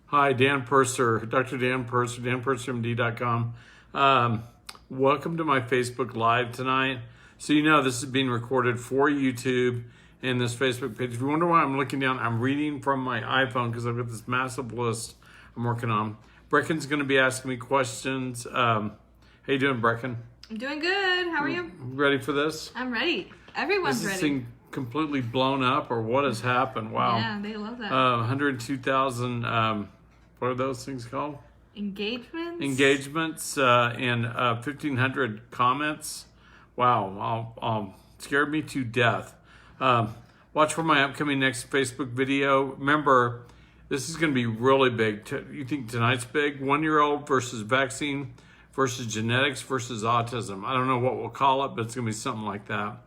Hi, Dan Purser, Dr. Dan Purser, danpursermd.com. Welcome to my Facebook Live tonight. So you know this is being recorded for YouTube and this Facebook page. If you wonder why I'm looking down, I'm reading from my iPhone because I've got this massive list I'm working on. Brecken's going to be asking me questions. How you doing, Brecken? I'm doing good. How are you? Ready for this? I'm ready. Everyone's ready. Is this thing completely blown up or what has happened? Wow. Yeah, they love that. 102,000... what are those things called? Engagements and 1,500 comments. Wow, scared me to death. Watch for my upcoming next Facebook video. Remember, this is going to be really big. You think tonight's big? 1-year-old versus vaccine versus genetics versus autism. I don't know what we'll call it, but it's going to be something like that.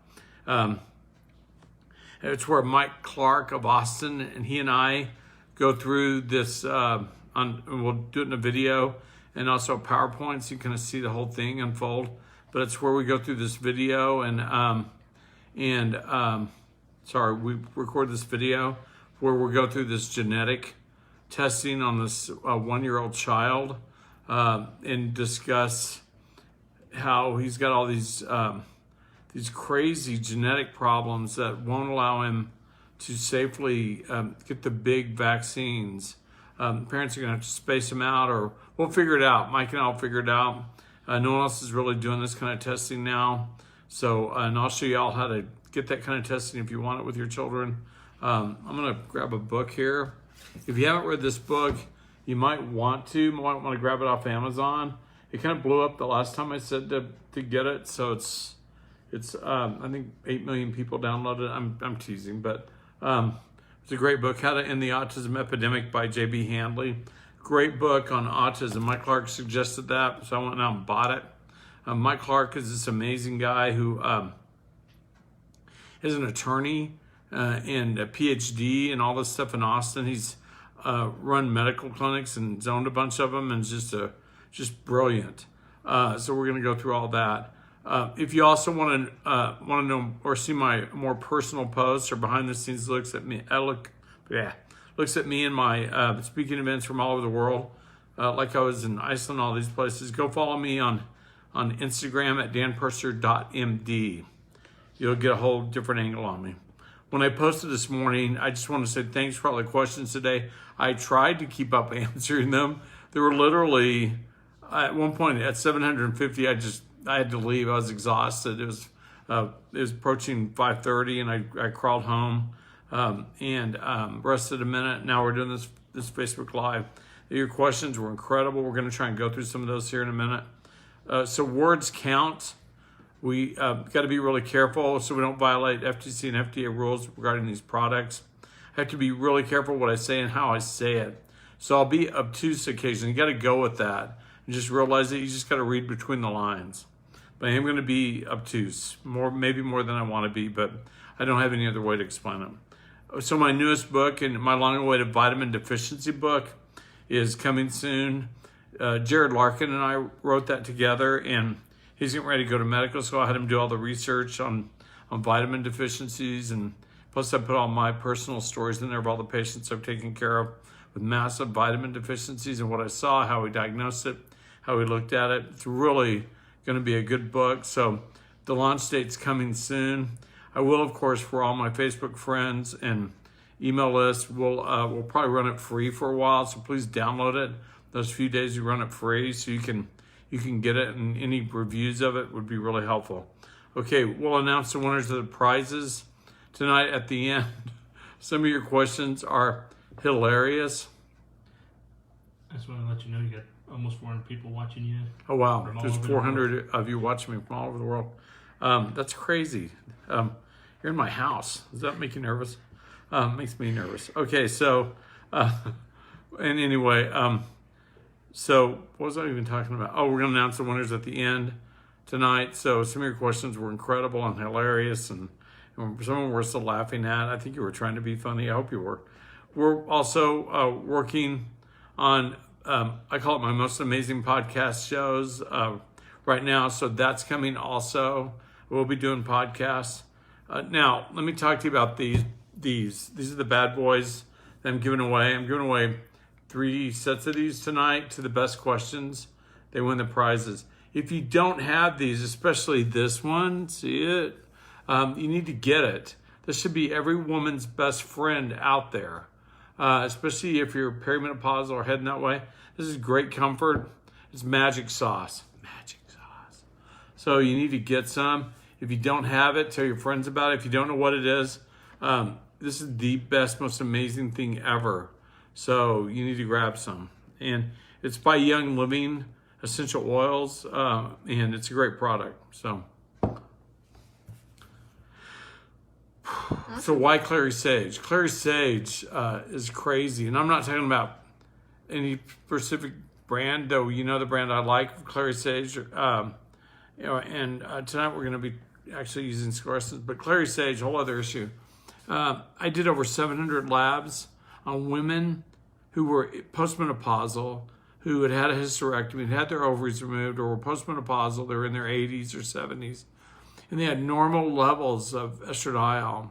It's where Mike Clark of Austin and he and I go through this. We'll do it in a video and also a PowerPoint so you can see the whole thing unfold. But it's where we go through this video we record this video where we go through this genetic testing on this 1-year-old child and discuss how he's got all these crazy genetic problems that won't allow him to safely get the big vaccines. Parents are going to have to space them out, or we'll figure it out. Mike and I will figure it out. No one else is really doing this kind of testing now. So, and I'll show you all how to get that kind of testing if you want it with your children. I'm going to grab a book here. If you haven't read this book, you might want to grab it off Amazon. It kind of blew up the last time I said to get it. So it's I think 8 million people downloaded it. I'm teasing, but it's a great book, How to End the Autism Epidemic by J.B. Handley. Great book on autism. Mike Clark suggested that, so I went out and bought it. Mike Clark is this amazing guy who is an attorney and a PhD and all this stuff in Austin. He's run medical clinics and zoned a bunch of them and just brilliant. So we're going to go through all that. If you also want to know or see my more personal posts or behind the scenes looks at me and my speaking events from all over the world, like I was in Iceland, all these places, go follow me on Instagram at danpurser.md. You'll get a whole different angle on me. When I posted this morning, I just want to say thanks for all the questions today. I tried to keep up answering them. There were literally, at one point at 750, I had to leave. I was exhausted. It was approaching 5:30, and I crawled home and rested a minute. Now we're doing this Facebook Live. Your questions were incredible. We're going to try and go through some of those here in a minute. So words count. We got to be really careful so we don't violate FTC and FDA rules regarding these products. I have to be really careful what I say and how I say it. So I'll be obtuse occasionally. You got to go with that and just realize that you just got to read between the lines. But I am going to be obtuse, maybe more than I want to be, but I don't have any other way to explain it. So my newest book and my long-awaited vitamin deficiency book is coming soon. Jared Larkin and I wrote that together, and he's getting ready to go to medical school. I had him do all the research on vitamin deficiencies, and plus I put all my personal stories in there of all the patients I've taken care of with massive vitamin deficiencies and what I saw, how we diagnosed it, how we looked at it. It's really going to be a good book. So the launch date's coming soon. I will, of course, for all my Facebook friends and email list, we'll probably run it free for a while. So please download it. Those few days we run it free so you can get it, and any reviews of it would be really helpful. Okay, we'll announce the winners of the prizes tonight at the end. Some of your questions are hilarious. I just want to let you know you got almost 400 people watching you. Oh, wow. There's 400 of you watching me from all over the world. That's crazy. You're in my house. Does that make you nervous? Makes me nervous. Okay, so, and anyway, so what was I even talking about? Oh, we're going to announce the winners at the end tonight. So some of your questions were incredible and hilarious, and some of them we're still laughing at. I think you were trying to be funny. I hope you were. We're also working on, I call it my most amazing podcast shows right now. So that's coming also. We'll be doing podcasts. Now, let me talk to you about these. These are the bad boys that I'm giving away. I'm giving away 3 sets of these tonight to the best questions. They win the prizes. If you don't have these, especially this one, see it? You need to get it. This should be every woman's best friend out there, especially if you're perimenopausal or heading that way. This is great comfort. It's magic sauce. Magic sauce. So you need to get some. If you don't have it, tell your friends about it. If you don't know what it is, this is the best, most amazing thing ever. So you need to grab some. And it's by Young Living Essential Oils, and it's a great product. So why Clary Sage? Clary Sage is crazy. And I'm not talking about any specific brand, though you know the brand I like, Clary Sage. Tonight we're going to be actually using sclerosis, but Clary Sage, whole other issue. I did over 700 labs on women who were postmenopausal, who had had a hysterectomy, had their ovaries removed, or were postmenopausal. They were in their 80s or 70s, and they had normal levels of estradiol.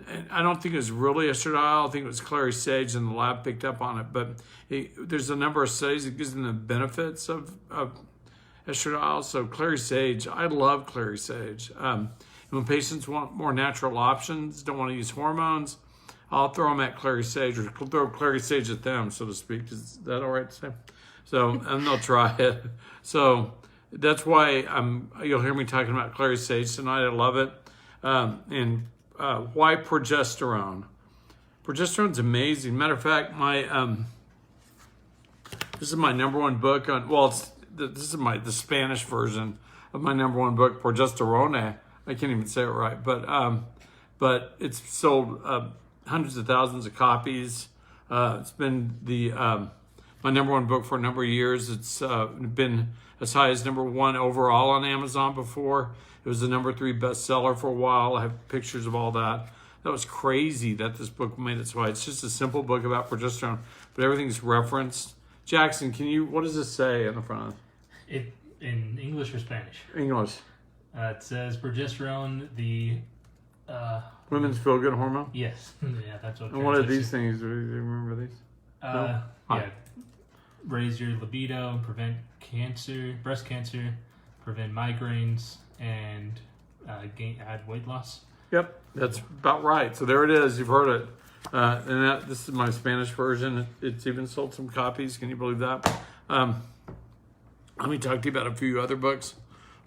And I don't think it was really estradiol. I think it was Clary Sage, and the lab picked up on it. But there's a number of studies that gives them the benefits of estradiol. So Clary Sage, I love Clary Sage. When patients want more natural options, don't want to use hormones, I'll throw them at Clary Sage, or throw Clary Sage at them, so to speak. Is that all right to say? So, and they'll try it. So that's why you'll hear me talking about Clary Sage tonight. I love it. Why progesterone? Progesterone's amazing. Matter of fact, this is my number one book on. Well, this is the Spanish version of my number one book, Progesterone. I can't even say it right, but it's sold hundreds of thousands of copies. It's been my number one book for a number of years. It's been as high as number 1 overall on Amazon before. It was the number 3 bestseller for a while. I have pictures of all that. That was crazy that this book made its way. It's just a simple book about progesterone, but everything's referenced. Jackson, what does this say on the front? It in English or Spanish? English. It says progesterone, the women's feel-good hormone? Yes. Yeah, that's what. And what are these things? Do you remember these? No? Yeah. Raise your libido, prevent cancer, breast cancer, prevent migraines, and add weight loss. Yep, that's about right. So there it is. You've heard it. This is my Spanish version. It's even sold some copies. Can you believe that? Let me talk to you about a few other books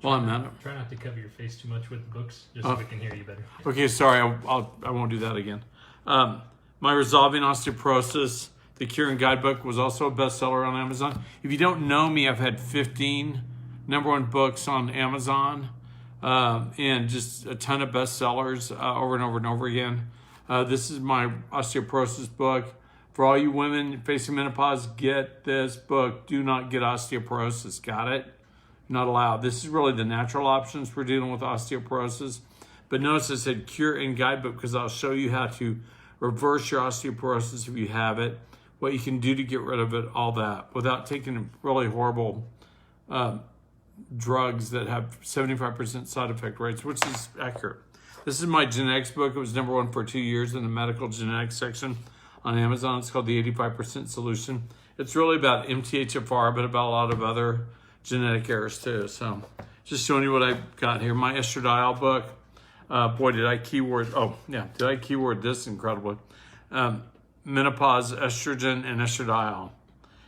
while I'm at it. Try not to cover your face too much with the books, just so we can hear you better. Okay, sorry. I won't do that again. My Resolving Osteoporosis, the Cure and Guidebook, was also a bestseller on Amazon. If you don't know me, I've had 15 number one books on Amazon, and just a ton of bestsellers over and over and over again. This is my Osteoporosis book. For all you women facing menopause, get this book. Do not get osteoporosis. Got it? Not allowed. This is really the natural options for dealing with osteoporosis. But notice I said Cure and Guidebook because I'll show you how to reverse your osteoporosis if you have it, what you can do to get rid of it, all that, without taking really horrible drugs that have 75% side effect rates, which is accurate. This is my genetics book. It was number 1 for 2 years in the medical genetics section on Amazon. It's called the 85% Solution. It's really about MTHFR, but about a lot of other genetic errors too. So just showing you what I've got here. My estradiol book. Boy, did I keyword. Oh, yeah. Did I keyword this incredibly? Menopause, estrogen, and estradiol.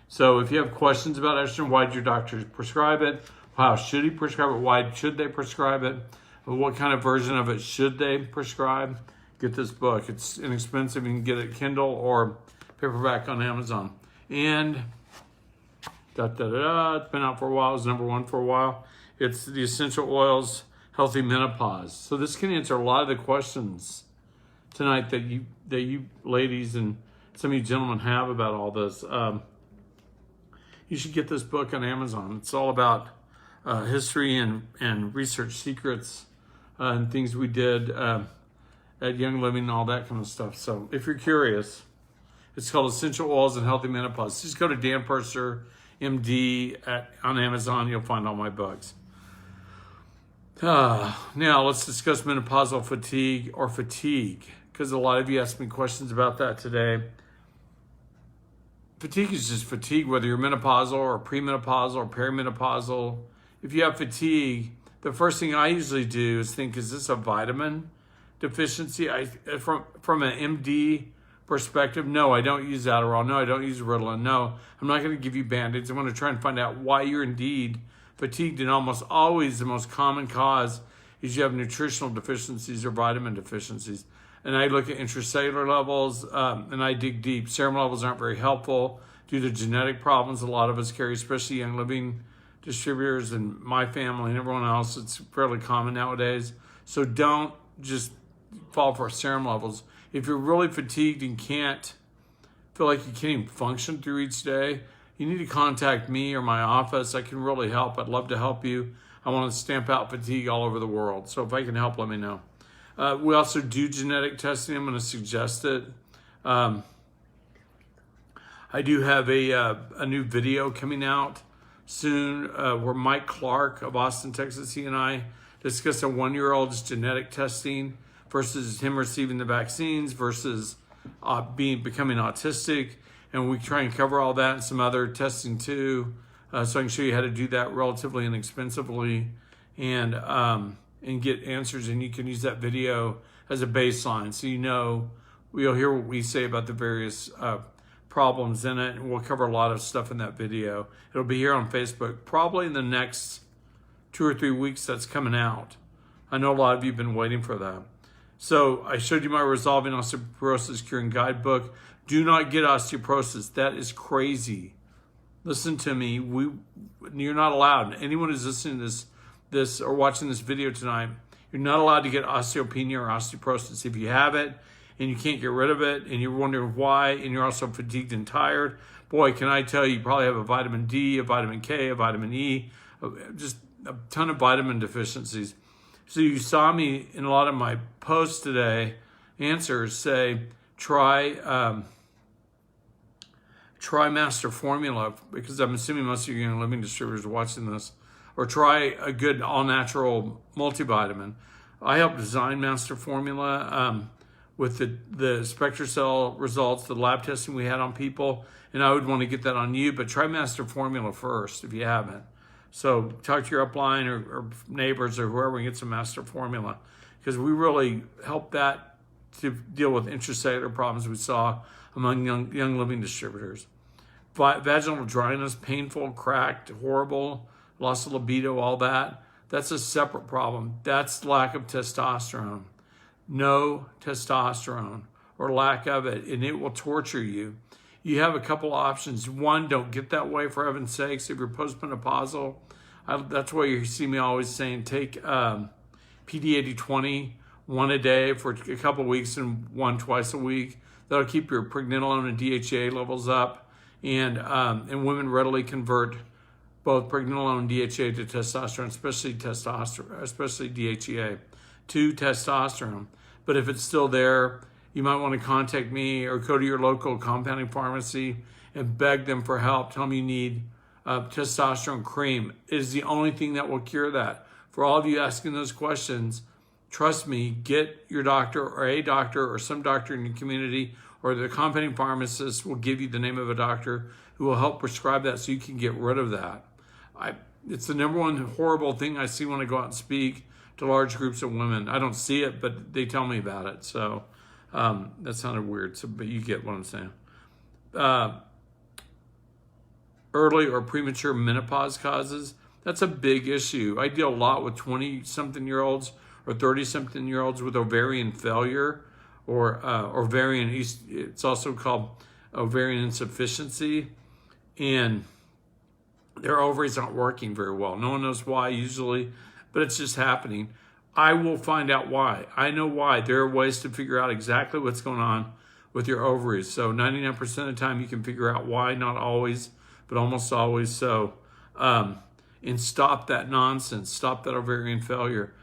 So if you have questions about estrogen, why did your doctor prescribe it? How should he prescribe it? Why should they prescribe it? What kind of version of it should they prescribe? Get this book. It's inexpensive. You can get it Kindle or paperback on Amazon. And it's been out for a while. It's number 1 for a while. It's the Essential Oils Healthy Menopause. So this can answer a lot of the questions tonight that you ladies and some of you gentlemen have about all this. You should get this book on Amazon. It's all about history and research secrets and things we did at Young Living and all that kind of stuff. So if you're curious, it's called Essential Oils and Healthy Menopause. Just go to Dan Purser, MD on Amazon. You'll find all my books. Now let's discuss menopausal fatigue or fatigue, because a lot of you asked me questions about that today. fatigue is just fatigue, whether you're menopausal or premenopausal or perimenopausal. If you have fatigue, the first thing I usually do is think, is this a vitamin deficiency? From an MD perspective, no, I don't use Adderall. No, I don't use Ritalin. No, I'm not going to give you Band-Aids. I'm going to try and find out why you're indeed fatigued. And almost always the most common cause is you have nutritional deficiencies or vitamin deficiencies. And I look at intracellular levels and I dig deep. Serum levels aren't very helpful due to genetic problems a lot of us carry, especially young living distributors and my family and everyone else. It's fairly common nowadays. So don't just fall for serum levels. If you're really fatigued and feel like you can't even function through each day, you need to contact me or my office. I can really help. I'd love to help you. I want to stamp out fatigue all over the world. So if I can help, let me know. We also do genetic testing. I'm going to suggest it. I do have a new video coming out soon where Mike Clark of Austin, Texas, he and I discuss a 1-year-old's genetic testing versus him receiving the vaccines versus becoming autistic. And we try and cover all that and some other testing too. So I can show you how to do that relatively inexpensively and get answers. And you can use that video as a baseline. So you'll hear what we say about the various problems in it. And we'll cover a lot of stuff in that video. It'll be here on Facebook probably in the next 2 or 3 weeks that's coming out. I know a lot of you have been waiting for that. So I showed you my Resolving Osteoporosis Curing Guidebook. Do not get osteoporosis. That is crazy. Listen to me. You're not allowed. Anyone who's listening to this or watching this video tonight, you're not allowed to get osteopenia or osteoporosis. If you have it and you can't get rid of it and you're wondering why and you're also fatigued and tired, boy, can I tell you, you probably have a vitamin D, a vitamin K, a vitamin E, just a ton of vitamin deficiencies. So you saw me in a lot of my posts today, answers say, try Master Formula, because I'm assuming most of you young living distributors are watching this, or try a good all-natural multivitamin. I helped design Master Formula with the SpectraCell results, the lab testing we had on people, and I would want to get that on you, but try Master Formula first if you haven't. So talk to your upline or neighbors or whoever and get some Master Formula, because we really help that to deal with intracellular problems we saw among young living distributors. Vaginal dryness, painful, cracked, horrible, loss of libido, all that. That's a separate problem. That's lack of testosterone. No testosterone or lack of it, and it will torture you. You have a couple options. One, don't get that way for heaven's sakes. If you're postmenopausal, that's why you see me always saying take PD-80/20, one a day for a couple of weeks and one twice a week. That'll keep your pregnenolone and DHEA levels up, and women readily convert both pregnenolone and DHEA to testosterone, especially DHEA, to testosterone. But if it's still there, you might want to contact me or go to your local compounding pharmacy and beg them for help. Tell them you need testosterone cream. It is the only thing that will cure that. For all of you asking those questions, trust me, get your doctor or some doctor in your community, or the compounding pharmacist will give you the name of a doctor who will help prescribe that so you can get rid of that. It's the number one horrible thing I see when I go out and speak to large groups of women. I don't see it, but they tell me about it. So that sounded weird, but you get what I'm saying. Early or premature menopause causes, that's a big issue. I deal a lot with 20-something-year-olds or 30-something-year-olds with ovarian failure or ovarian, it's also called ovarian insufficiency, and their ovaries aren't working very well. No one knows why usually, but it's just happening. I will find out why. I know why. There are ways to figure out exactly what's going on with your ovaries. So 99% of the time you can figure out why, not always, but almost always so. And stop that nonsense. Stop that ovarian failure.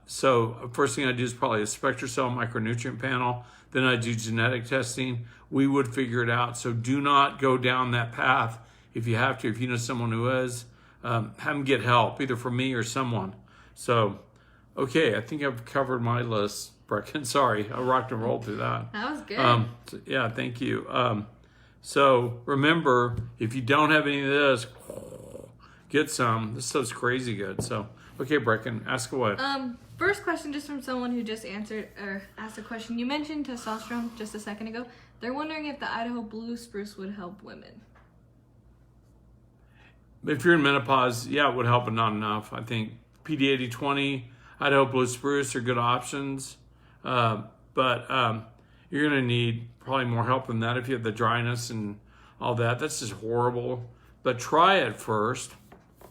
So first thing I do is probably a SpectraCell micronutrient panel. Then I do genetic testing. We would figure it out. So do not go down that path if you have to. If you know someone who is, have them get help, either from me or someone. So, okay, I think I've covered my list, Brecken. Sorry, I rocked and rolled through that. That was good. Yeah, thank you. So remember, if you don't have any of this, get some. This stuff's crazy good. So, okay, Brecken, ask away. First question, just from someone who just asked a question. You mentioned testosterone just a second ago. They're wondering if the Idaho Blue Spruce would help women. If you're in menopause, yeah, it would help, but not enough. I think PD8020, Idaho Blue Spruce are good options. But you're going to need probably more help than that if you have the dryness and all that. That's just horrible. But try it first.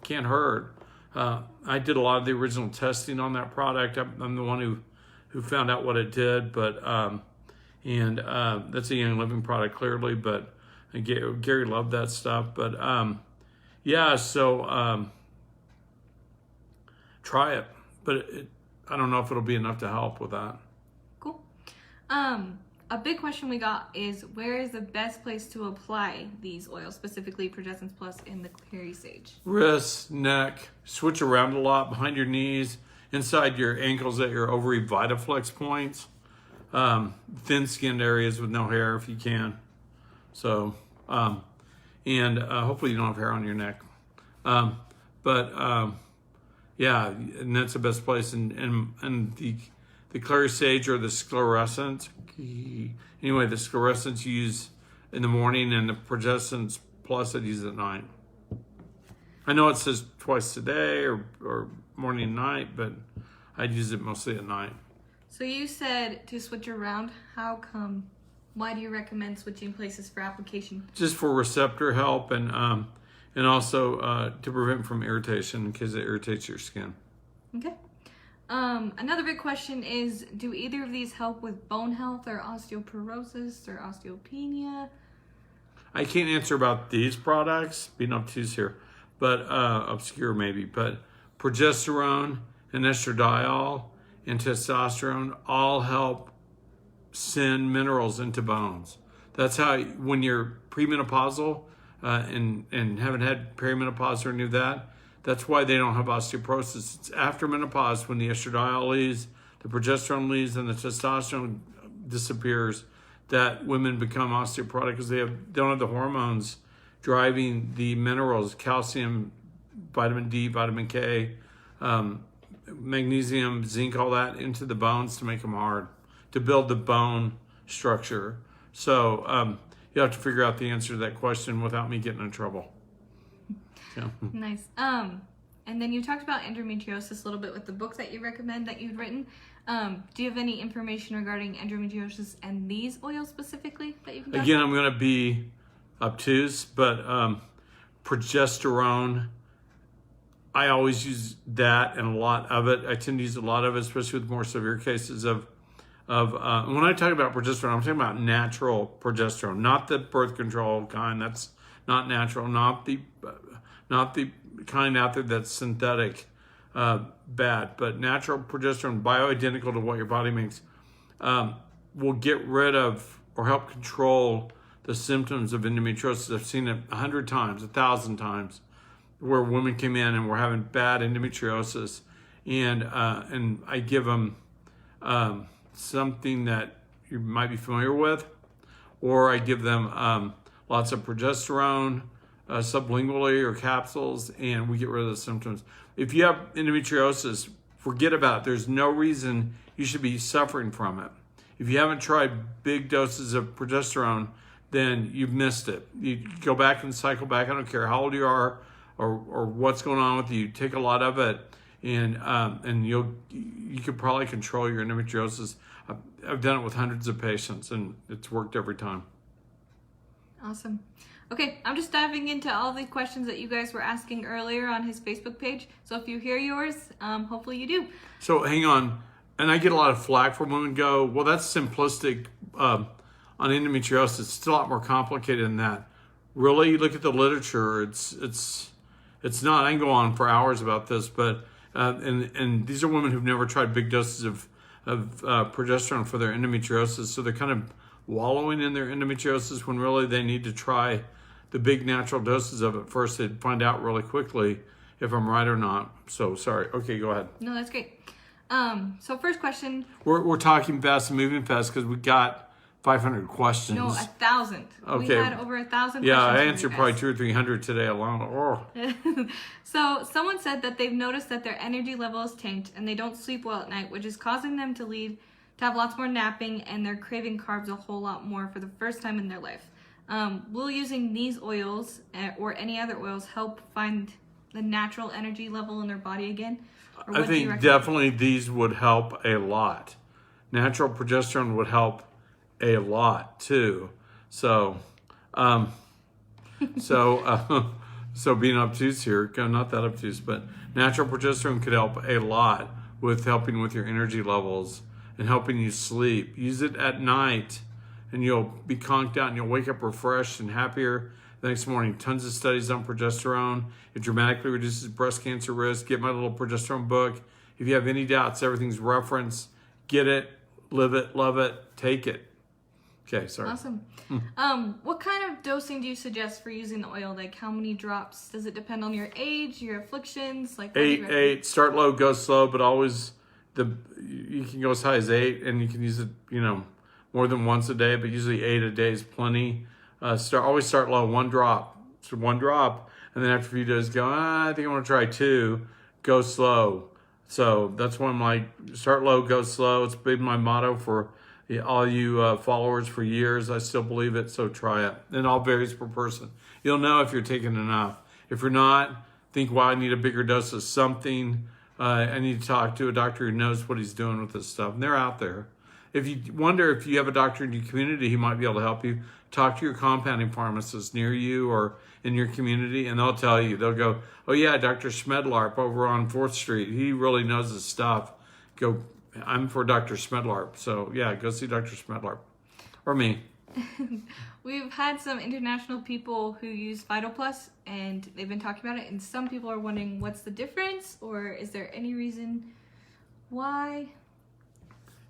Can't hurt. I did a lot of the original testing on that product. I'm the one who found out what it did. But that's a Young Living product, clearly. But Gary loved that stuff. But yeah, so try it. But I don't know if it'll be enough to help with that. Cool. A big question we got is, where is the best place to apply these oils, specifically Progesterone Plus and the Clary Sage? Wrists, neck, switch around a lot behind your knees, inside your ankles at your ovary Vitaflex points, thin-skinned areas with no hair if you can. So, hopefully you don't have hair on your neck. Yeah, and that's the best place. And the Clary Sage or the sclerosant. Anyway, the sclerosant you use in the morning, and the Progesterone Plus I use at night. I know it says twice a day or morning and night, but I'd use it mostly at night. So you said to switch around. How come? Why do you recommend switching places for application? Just for receptor help and also to prevent from irritation because it irritates your skin. Okay. Another big question is, do either of these help with bone health or osteoporosis or osteopenia? I can't answer about these products, being obtuse here, but obscure maybe. But progesterone and estradiol and testosterone all help send minerals into bones. That's how, when you're premenopausal and haven't had perimenopause or any of that, that's why they don't have osteoporosis. It's after menopause when the estradiol leaves, the progesterone leaves, and the testosterone disappears that women become osteoporotic because they don't have the hormones driving the minerals, calcium, vitamin D, vitamin K, magnesium, zinc, all that into the bones to make them hard, to build the bone structure. So you have to figure out the answer to that question without me getting in trouble. Yeah. Nice. And then you talked about endometriosis a little bit with the book that you recommend that you'd written. Do you have any information regarding endometriosis and these oils specifically that you can talk Again, about? I'm going to be obtuse, but progesterone, I always use that and a lot of it. I tend to use a lot of it, especially with more severe cases of when I talk about progesterone, I'm talking about natural progesterone, not the birth control kind. That's not natural, not the kind out there that's synthetic, bad, but natural progesterone, bioidentical to what your body makes, will get rid of or help control the symptoms of endometriosis. I've seen it 100 times, 1,000 times, where women came in and were having bad endometriosis, and I give them something that you might be familiar with, or I give them lots of progesterone sublingually or capsules, and we get rid of the symptoms. If you have endometriosis, forget about it. There's no reason you should be suffering from it. If you haven't tried big doses of progesterone, then you've missed it. You go back and cycle back. I don't care how old you are or what's going on with you. Take a lot of it, and you could probably control your endometriosis. I've done it with hundreds of patients, and it's worked every time. Awesome. Okay, I'm just diving into all the questions that you guys were asking earlier on his Facebook page. So if you hear yours, hopefully you do. So hang on. And I get a lot of flack from women go, well, that's simplistic on endometriosis. It's a lot more complicated than that. Really, you look at the literature, it's not. I can go on for hours about this, but and these are women who've never tried big doses of progesterone for their endometriosis, so they're kind of wallowing in their endometriosis when really they need to try the big natural doses of it first. They'd find out really quickly if I'm right or not. So sorry. Okay, go ahead. No, that's great. So first question. We're talking fast and moving fast because we got 500 questions. No, 1,000. Okay. We had over 1,000 Yeah, questions. I from you answered guys. probably 200 or 300 today alone. Oh. So someone said that they've noticed that their energy level is tanked and they don't sleep well at night, which is causing them to have lots more napping, and they're craving carbs a whole lot more for the first time in their life. Will using these oils or any other oils help find the natural energy level in their body again? Or I what do you think recommend? definitely these would help a lot. Natural progesterone would help a lot too. So, so being obtuse here, not that obtuse, but natural progesterone could help a lot with helping with your energy levels and helping you sleep. Use it at night and you'll be conked out and you'll wake up refreshed and happier the next morning. Tons of studies on progesterone. It dramatically reduces breast cancer risk. Get my little progesterone book. If you have any doubts, everything's referenced. Get it, live it, love it, take it. Okay, sorry. Awesome. What kind of dosing do you suggest for using the oil? Like how many drops? Does it depend on your age, your afflictions? Like what do you recommend? 8. Start low, go slow, but always you can go as high as 8, and you can use it, more than once a day, but usually 8 a day is plenty. Always start low, 1 drop. So 1 drop, and then after a few days go, I think I want to try 2. Go slow. So that's why I'm like, start low, go slow. It's been my motto for all you followers for years. I still believe it, so try it. And it all varies per person. You'll know if you're taking enough. If you're not, think, wow, I need a bigger dose of something. I need to talk to a doctor who knows what he's doing with this stuff. And they're out there. If you wonder if you have a doctor in your community who might be able to help you, talk to your compounding pharmacist near you or in your community, and they'll tell you. They'll go, oh yeah, Dr. Schmedlarp over on 4th Street. He really knows his stuff. Go, I'm for Dr. Schmedlarp. So yeah, go see Dr. Schmedlarp. Or me. We've had some international people who use Vital Plus, and they've been talking about it, and some people are wondering what's the difference, or is there any reason why?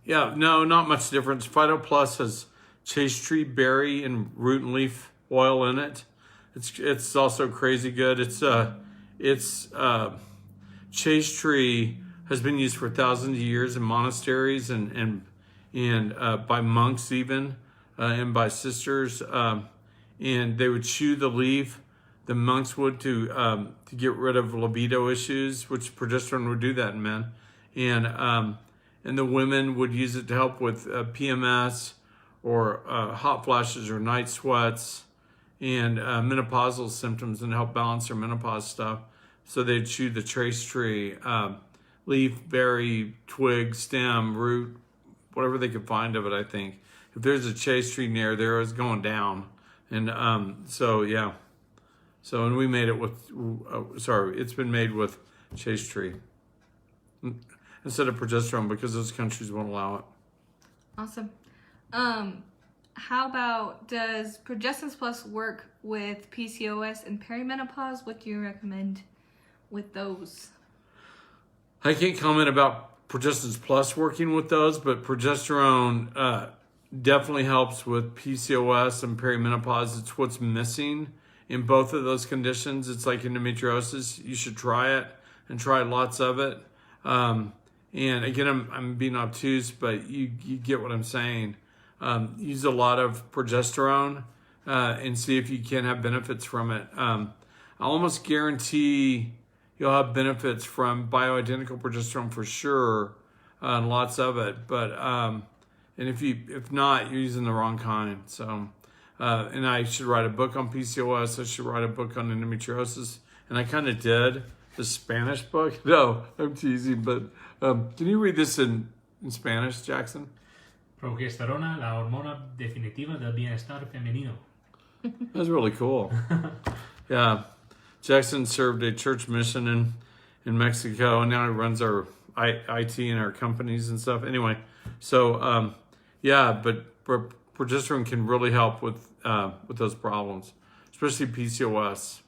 Yeah, no, not much difference. Phyto Plus has chase tree, berry, and root and leaf oil in it. It's also crazy good. It's chase tree has been used for thousands of years in monasteries and by monks even and by sisters. And they would chew the leaf. The monks would to get rid of libido issues, which progesterone would do that in men. And the women would use it to help with PMS or hot flashes or night sweats and menopausal symptoms and help balance their menopause stuff. So they'd chew the trace tree, leaf, berry, twig, stem, root, whatever they could find of it, I think. If there's a chase tree near there, it's going down. And so, yeah. So, and we made it with, it's been made with chase tree instead of progesterone because those countries won't allow it. Awesome. How about, does Progestins Plus work with PCOS and perimenopause? What do you recommend with those? I can't comment about Progestins Plus working with those, but progesterone definitely helps with PCOS and perimenopause. It's what's missing in both of those conditions. It's like endometriosis. You should try it and try lots of it. And again, I'm being obtuse, but you get what I'm saying. Use a lot of progesterone and see if you can have benefits from it. I almost guarantee you'll have benefits from bioidentical progesterone for sure, and lots of it. But and if not, you're using the wrong kind. So, and I should write a book on PCOS. I should write a book on endometriosis, and I kind of did the Spanish book. No, I'm teasing, but can you read this in Spanish, Jackson? Progesterona, la hormona definitiva del bienestar femenino. That's really cool. Yeah. Jackson served a church mission in Mexico, and now he runs our IT and our companies and stuff. Anyway, so yeah, but progesterone can really help with those problems, especially PCOS.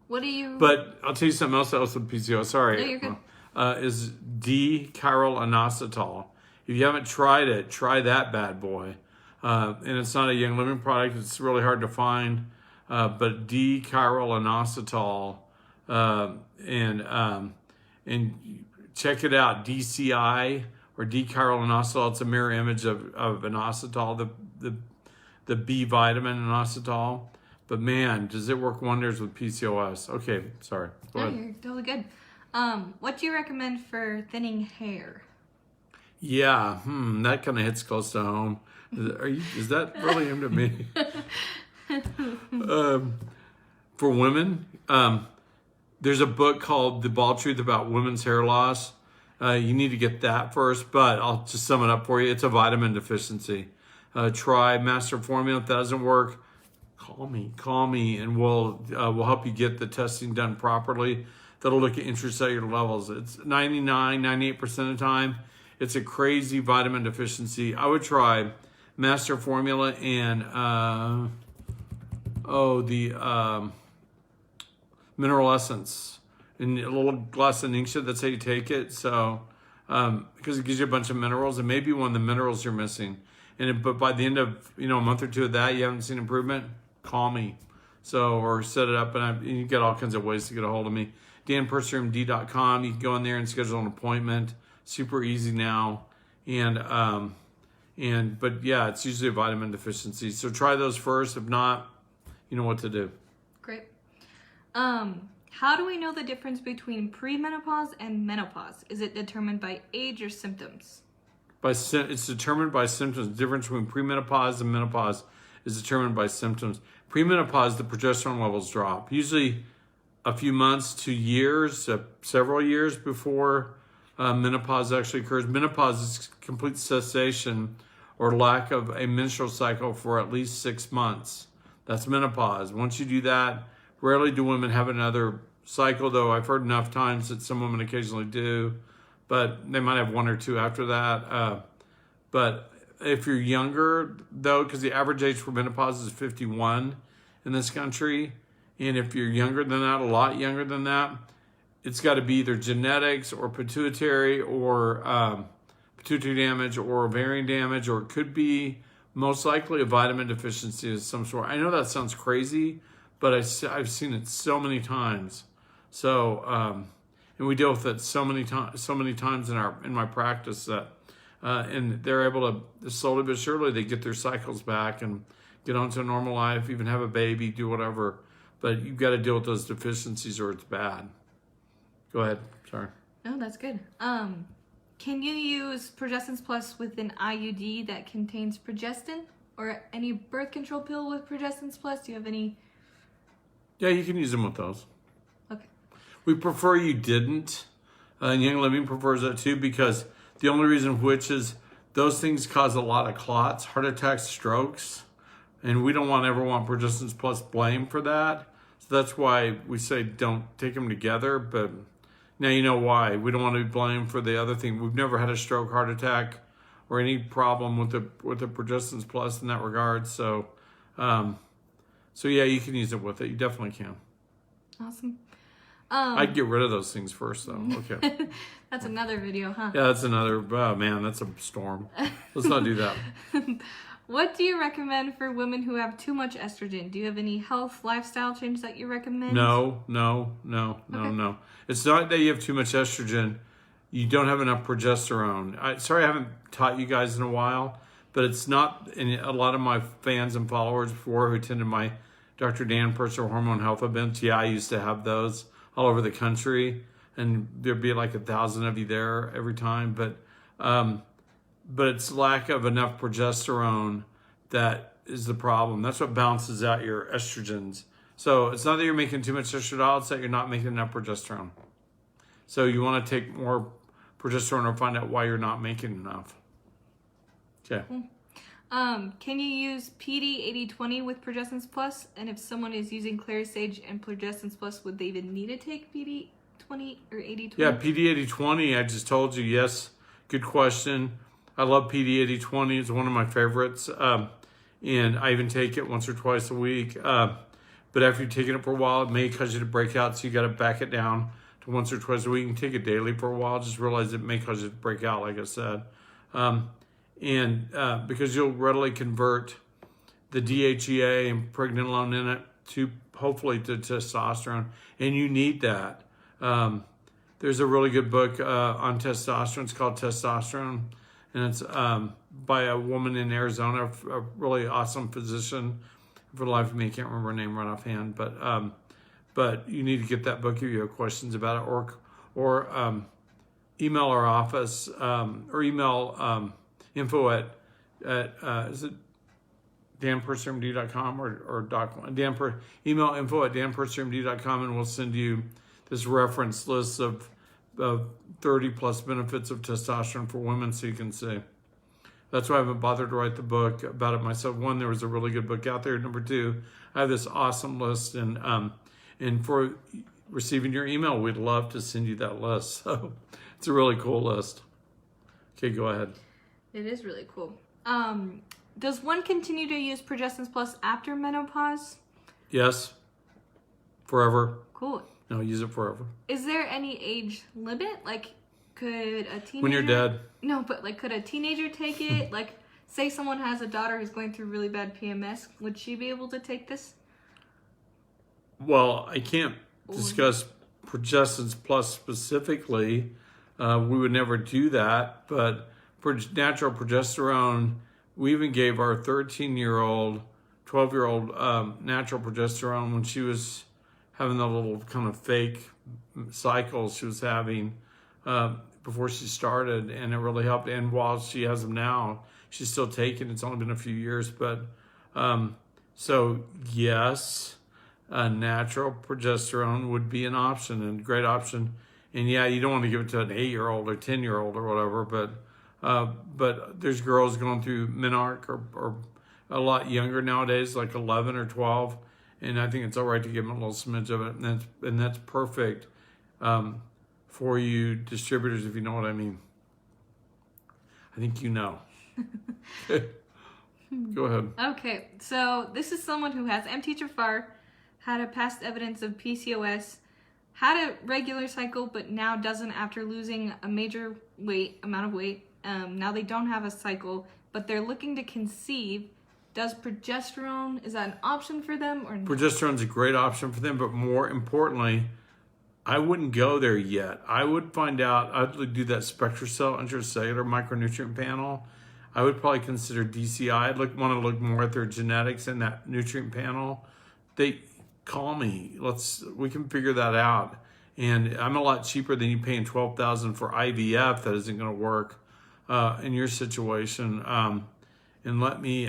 What do you... But I'll tell you something else with PCOS. Sorry. No, you're good. Is D-chiroinositol. If you haven't tried it, try that bad boy. And it's not a Young Living product. It's really hard to find. But D-chiroinositol, and check it out. DCI or D-chiroinositol. It's a mirror image of inositol, the B vitamin inositol. But man, does it work wonders with PCOS. Okay, sorry. Go No, ahead. you're totally good. What do you recommend for thinning hair? Yeah, that kind of hits close to home. Is that really aimed at me? For women, there's a book called The Bald Truth About Women's Hair Loss. You need to get that first, but I'll just sum it up for you. It's a vitamin deficiency. Try Master Formula. If that doesn't work, call me, and we'll help you get the testing done properly. That'll look at intracellular levels. It's 98% of the time, it's a crazy vitamin deficiency. I would try Master Formula and the mineral essence in a little glass of Ningxia. That's how you take it. So because it gives you a bunch of minerals, and maybe one of the minerals you're missing. But by the end of a month or two of that, you haven't seen improvement, call me. So, or set it up, and you get all kinds of ways to get a hold of me. danpursermd.com. You can go in there and schedule an appointment. Super easy now. But yeah, it's usually a vitamin deficiency. So try those first. If not, you know what to do. Great. How do we know the difference between premenopause and menopause? Is it determined by age or symptoms? It's determined by symptoms. The difference between premenopause and menopause is determined by symptoms. Premenopause, the progesterone levels drop. Usually a few months to years, several years before menopause actually occurs. Menopause is complete cessation or lack of a menstrual cycle for at least 6 months. That's menopause. Once you do that, rarely do women have another cycle, though I've heard enough times that some women occasionally do, but they might have one or two after that. But if you're younger, though, because the average age for menopause is 51 in this country, and if you're younger than that, a lot younger than that, it's got to be either genetics or pituitary damage or ovarian damage, or it could be most likely a vitamin deficiency of some sort. I know that sounds crazy, but I've seen it so many times. So, and we deal with it so many times in my practice that, and they're able to slowly but surely they get their cycles back and get onto a normal life, even have a baby, do whatever. But you've got to deal with those deficiencies or it's bad. Go ahead. Sorry. No, that's good. Can you use Progestins Plus with an IUD that contains progestin, or any birth control pill with Progestins Plus? Do you have any? Yeah, you can use them with those. Okay. We prefer you didn't. Young Living prefers that too, because the only reason which is those things cause a lot of clots, heart attacks, strokes, and we don't ever want Progestins Plus blame for that. So that's why we say don't take them together. But now you know why. We don't want to be blamed for the other thing. We've never had a stroke, heart attack, or any problem with the Progestins Plus in that regard. So, so yeah, you can use it with it. You definitely can. Awesome. I'd get rid of those things first, though. Okay. That's another video, huh? Yeah, that's another. Oh man, that's a storm. Let's not do that. What do you recommend for women who have too much estrogen? Do you have any health, lifestyle change that you recommend? No. It's not that you have too much estrogen. You don't have enough progesterone. Sorry I haven't taught you guys in a while, but it's not. And a lot of my fans and followers before who attended my Dr. Dan Purser Hormone Health events, yeah, I used to have those all over the country, and there'd be like 1,000 of you there every time. But it's lack of enough progesterone that is the problem. That's what balances out your estrogens. So it's not that you're making too much estradiol, it's that you're not making enough progesterone. So you want to take more progesterone or find out why you're not making enough. Okay. Can you use PD 80/20 with Progestins Plus? And if someone is using Clary Sage and Progestins Plus, would they even need to take PD 20 or 80/20? Yeah, PD 80/20, I just told you, yes. Good question. I love PD 80/20. It's one of my favorites. And I even take it once or twice a week. But after you've taken it for a while, it may cause you to break out, so you got to back it down to once or twice a week. You can take it daily for a while. Just realize it may cause you to break out, like I said. Because you'll readily convert the DHEA and pregnenolone in it to hopefully to testosterone, and you need that. there's a really good book on testosterone. It's called Testosterone, and it's by a woman in Arizona, a really awesome physician. For the life of me, I can't remember her name right offhand, but you need to get that book if you have questions about it, or email our office, or email info at is it danpursermd.com or email info at danpursermd.com, and we'll send you this reference list of 30 plus benefits of testosterone for women, so you can see. That's why I haven't bothered to write the book about it myself. One, there was a really good book out there. Number two, I have this awesome list, and for receiving your email, we'd love to send you that list. So it's a really cool list. Okay, go ahead. It is really cool. Does one continue to use Progesterone Plus after menopause? Yes. Forever. Cool. No, use it forever. Is there any age limit? Like, could a teenager... When you're dead. No, but like, could a teenager take it? Like, say someone has a daughter who's going through really bad PMS, would she be able to take this? Well, I can't discuss Progesterone Plus specifically. We would never do that, but for natural progesterone, we even gave our 13-year-old, 12-year-old natural progesterone when she was having the little kind of fake cycle she was having before she started, and it really helped. And while she has them now, she's still taking. It's only been a few years, but so yes, natural progesterone would be an option, and a great option. And yeah, you don't want to give it to an 8-year-old or 10-year-old or whatever, but there's girls going through menarche or a lot younger nowadays, like 11 or 12, and I think it's all right to give them a little smidge of it, and that's perfect for you distributors, if you know what I mean. I think you know. Go ahead. Okay, so this is someone who has MTHFR, had a past evidence of PCOS, had a regular cycle, but now doesn't after losing a major amount of weight. Now they don't have a cycle, but they're looking to conceive. Does progesterone, is that an option for them or no? Progesterone's a great option for them, but more importantly, I wouldn't go there yet. I would find out, I'd do that SpectraCell intracellular micronutrient panel. I would probably consider DCI. I'd want to look more at their genetics in that nutrient panel. They call me. We can figure that out. And I'm a lot cheaper than you paying $12,000 for IVF. That isn't going to work in your situation. And let me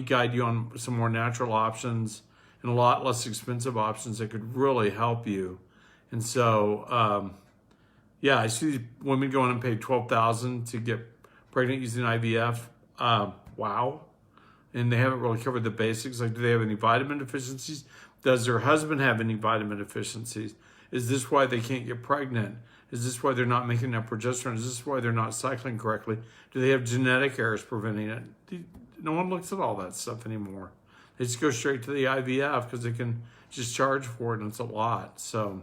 guide you on some more natural options and a lot less expensive options that could really help you. And so, yeah, I see women going and pay $12,000 to get pregnant using IVF. Wow. And they haven't really covered the basics. Like, do they have any vitamin deficiencies? Does their husband have any vitamin deficiencies? Is this why they can't get pregnant? Is this why they're not making enough progesterone? Is this why they're not cycling correctly? Do they have genetic errors preventing it? No one looks at all that stuff anymore. They just go straight to the IVF because they can just charge for it, and it's a lot. So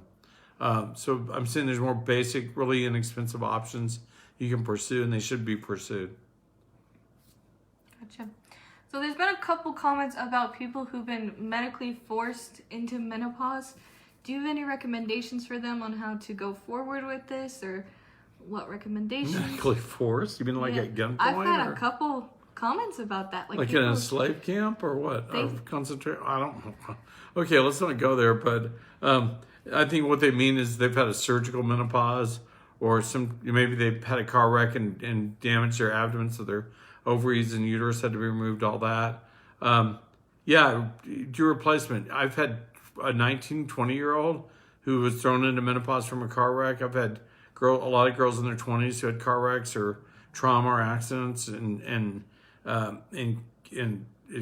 I'm saying there's more basic, really inexpensive options you can pursue, and they should be pursued. Gotcha. So there's been a couple comments about people who've been medically forced into menopause. Do you have any recommendations for them on how to go forward with this, or what recommendations? Medically forced? You mean like at gunpoint? I've had a couple comments about that. Like in a slave camp or what? Or concentrate? I don't know. Okay, let's not go there. But I think what they mean is they've had a surgical menopause, or maybe they've had a car wreck and damaged their abdomen, so their ovaries and uterus had to be removed, all that. Yeah, do replacement. I've had a 19, 20-year-old who was thrown into menopause from a car wreck. I've had a lot of girls in their 20s who had car wrecks or trauma or accidents, and it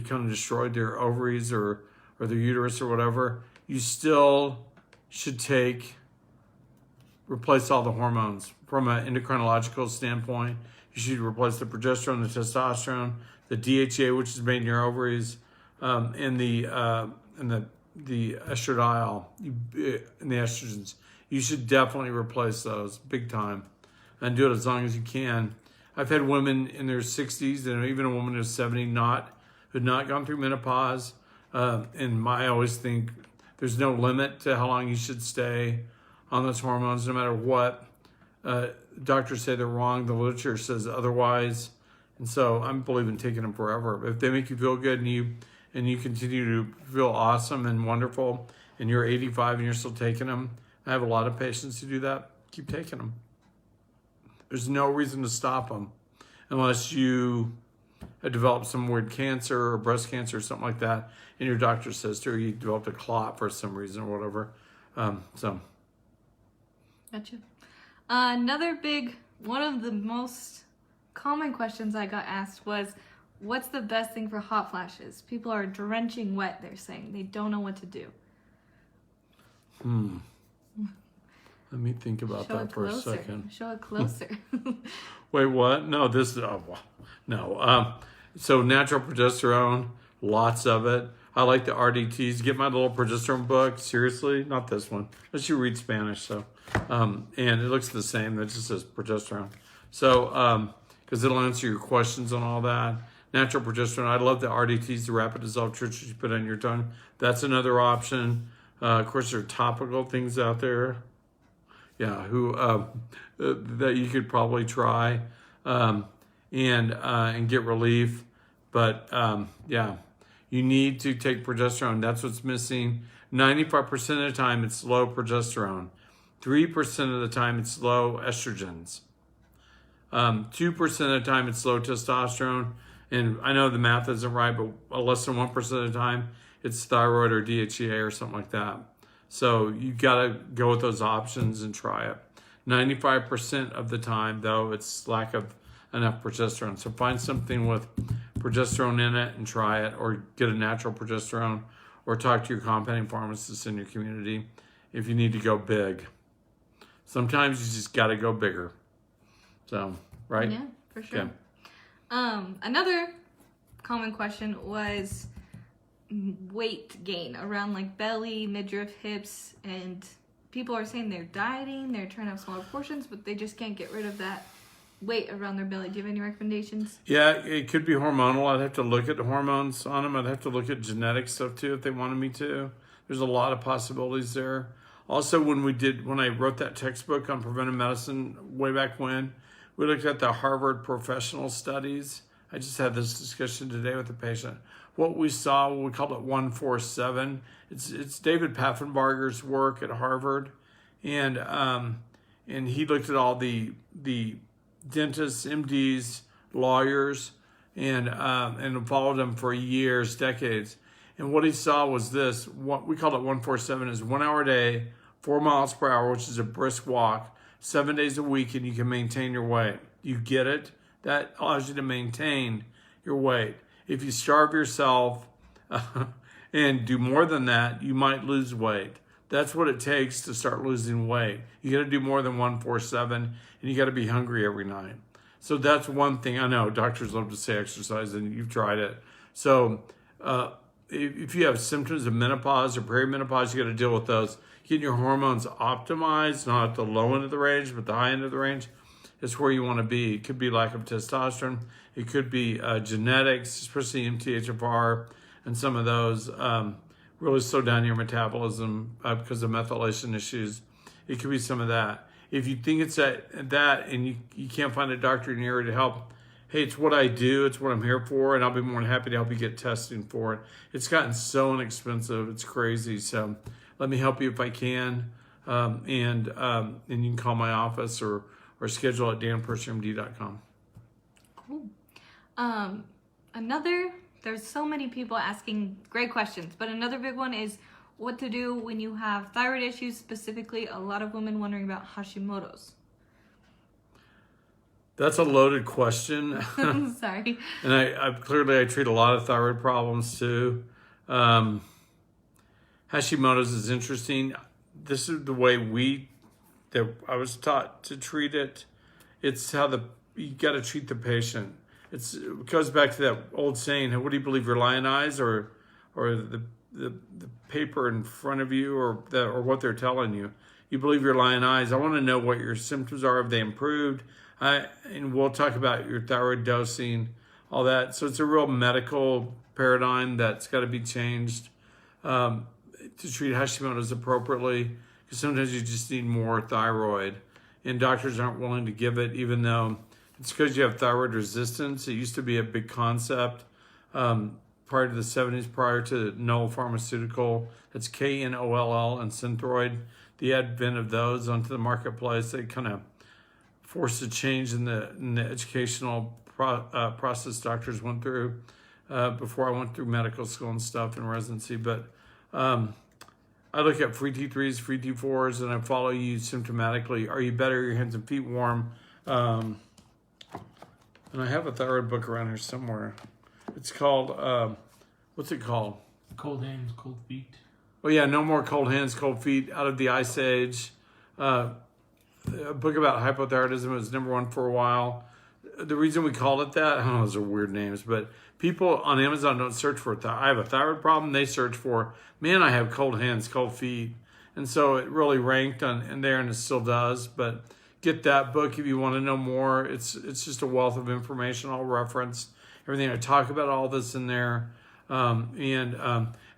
kind of destroyed their ovaries or their uterus or whatever. You still should replace all the hormones from an endocrinological standpoint. You should replace the progesterone, the testosterone, the DHEA, which is made in your ovaries, and the estradiol and the estrogens. You should definitely replace those big time, and do it as long as you can. I've had women in their 60s and even a woman who's 70 who'd not gone through menopause. And I always think there's no limit to how long you should stay on those hormones, no matter what. Doctors say they're wrong. The literature says otherwise. And so I'm believing taking them forever. If they make you feel good and you continue to feel awesome and wonderful, and you're 85 and you're still taking them, I have a lot of patients who do that. Keep taking them. There's no reason to stop them unless you have developed some weird cancer or breast cancer or something like that, and your doctor says to her you developed a clot for some reason or whatever. Gotcha. Another big, one of the most common questions I got asked was, what's the best thing for hot flashes? People are drenching wet, they're saying. They don't know what to do. Let me think about that for a second. Show it closer. Wait, what? No, no. So natural progesterone, lots of it. I like the RDTs. Get my little progesterone book. Seriously, not this one. Unless you read Spanish, so. And it looks the same. It just says progesterone. So, because it'll answer your questions on all that. Natural progesterone. I love the RDTs, the rapid dissolved treatments you put on your tongue. That's another option. Of course, there are topical things out there. Yeah, that you could probably try and get relief. But yeah, you need to take progesterone. That's what's missing. 95% of the time, it's low progesterone. 3% of the time, it's low estrogens. 2% of the time, it's low testosterone. And I know the math isn't right, but less than 1% of the time, it's thyroid or DHEA or something like that. So you got to go with those options and try it. 95% of the time, though, it's lack of enough progesterone. So find something with progesterone in it and try it, or get a natural progesterone, or talk to your compounding pharmacist in your community if you need to go big. Sometimes you just got to go bigger. So, right? Yeah, for sure. Okay. Another common question was weight gain around like belly, midriff, hips, and people are saying they're dieting, they're trying to have smaller portions, but they just can't get rid of that weight around their belly. Do you have any recommendations? Yeah, it could be hormonal. I'd have to look at the hormones on them. I'd have to look at genetic stuff too if they wanted me to. There's a lot of possibilities there. Also, when I wrote that textbook on preventive medicine way back when, we looked at the Harvard professional studies. I just had this discussion today with a patient. What we saw, we called it 147. It's David Paffenbarger's work at Harvard, and he looked at all the dentists, MDs, lawyers, and followed them for years, decades. And what he saw was this. What we called it 147 is 1 hour a day, 4 miles per hour, which is a brisk walk, 7 days a week, and you can maintain your weight. You get it? That allows you to maintain your weight. If you starve yourself and do more than that, you might lose weight. That's what it takes to start losing weight. You got to do more than 147, and you got to be hungry every night. So that's one thing. I know doctors love to say exercise, and you've tried it. So if you have symptoms of menopause or perimenopause, you got to deal with those. Getting your hormones optimized, not at the low end of the range, but the high end of the range, is where you want to be. It could be lack of testosterone. It could be genetics, especially MTHFR, and some of those really slow down your metabolism because of methylation issues. It could be some of that. If you think it's that and you can't find a doctor in your area to help, hey, it's what I do, it's what I'm here for, and I'll be more than happy to help you get testing for it. It's gotten so inexpensive, it's crazy. So let me help you if I can, and you can call my office or schedule at danpersonmd.com. Cool. There's so many people asking great questions, but another big one is what to do when you have thyroid issues, specifically a lot of women wondering about Hashimoto's. That's a loaded question. I'm sorry. And I clearly treat a lot of thyroid problems too. Hashimoto's is interesting. This is the way I was taught to treat it. It's how you got to treat the patient. It goes back to that old saying, what do you believe, your lying eyes or the paper in front of you or what they're telling you? You believe your lying eyes. I want to know what your symptoms are, if they improved. And we'll talk about your thyroid dosing, all that. So it's a real medical paradigm that's got to be changed to treat Hashimoto's appropriately. because sometimes you just need more thyroid, and doctors aren't willing to give it, even though it's because you have thyroid resistance. It used to be a big concept prior to the 70s, prior to Knoll Pharmaceutical. That's KNOLL and Synthroid. The advent of those onto the marketplace, they kind of forced a change in the educational process doctors went through before I went through medical school and stuff and residency. But I look at free T3s, free T4s, and I follow you symptomatically. Are you better? Are your hands and feet warm? And I have a thyroid book around here somewhere. It's called, what's it called? Cold hands, cold feet. Oh yeah, no more cold hands, cold feet. Out of the Ice Age. A book about hypothyroidism was #1 for a while. The reason we called it that, I don't know, those are weird names, but people on Amazon don't search for I have a thyroid problem. They search for, man, I have cold hands, cold feet. And so it really ranked in there, and it still does. But get that book if you want to know more. It's just a wealth of information, all referenced. Everything I talk about, all this in there. And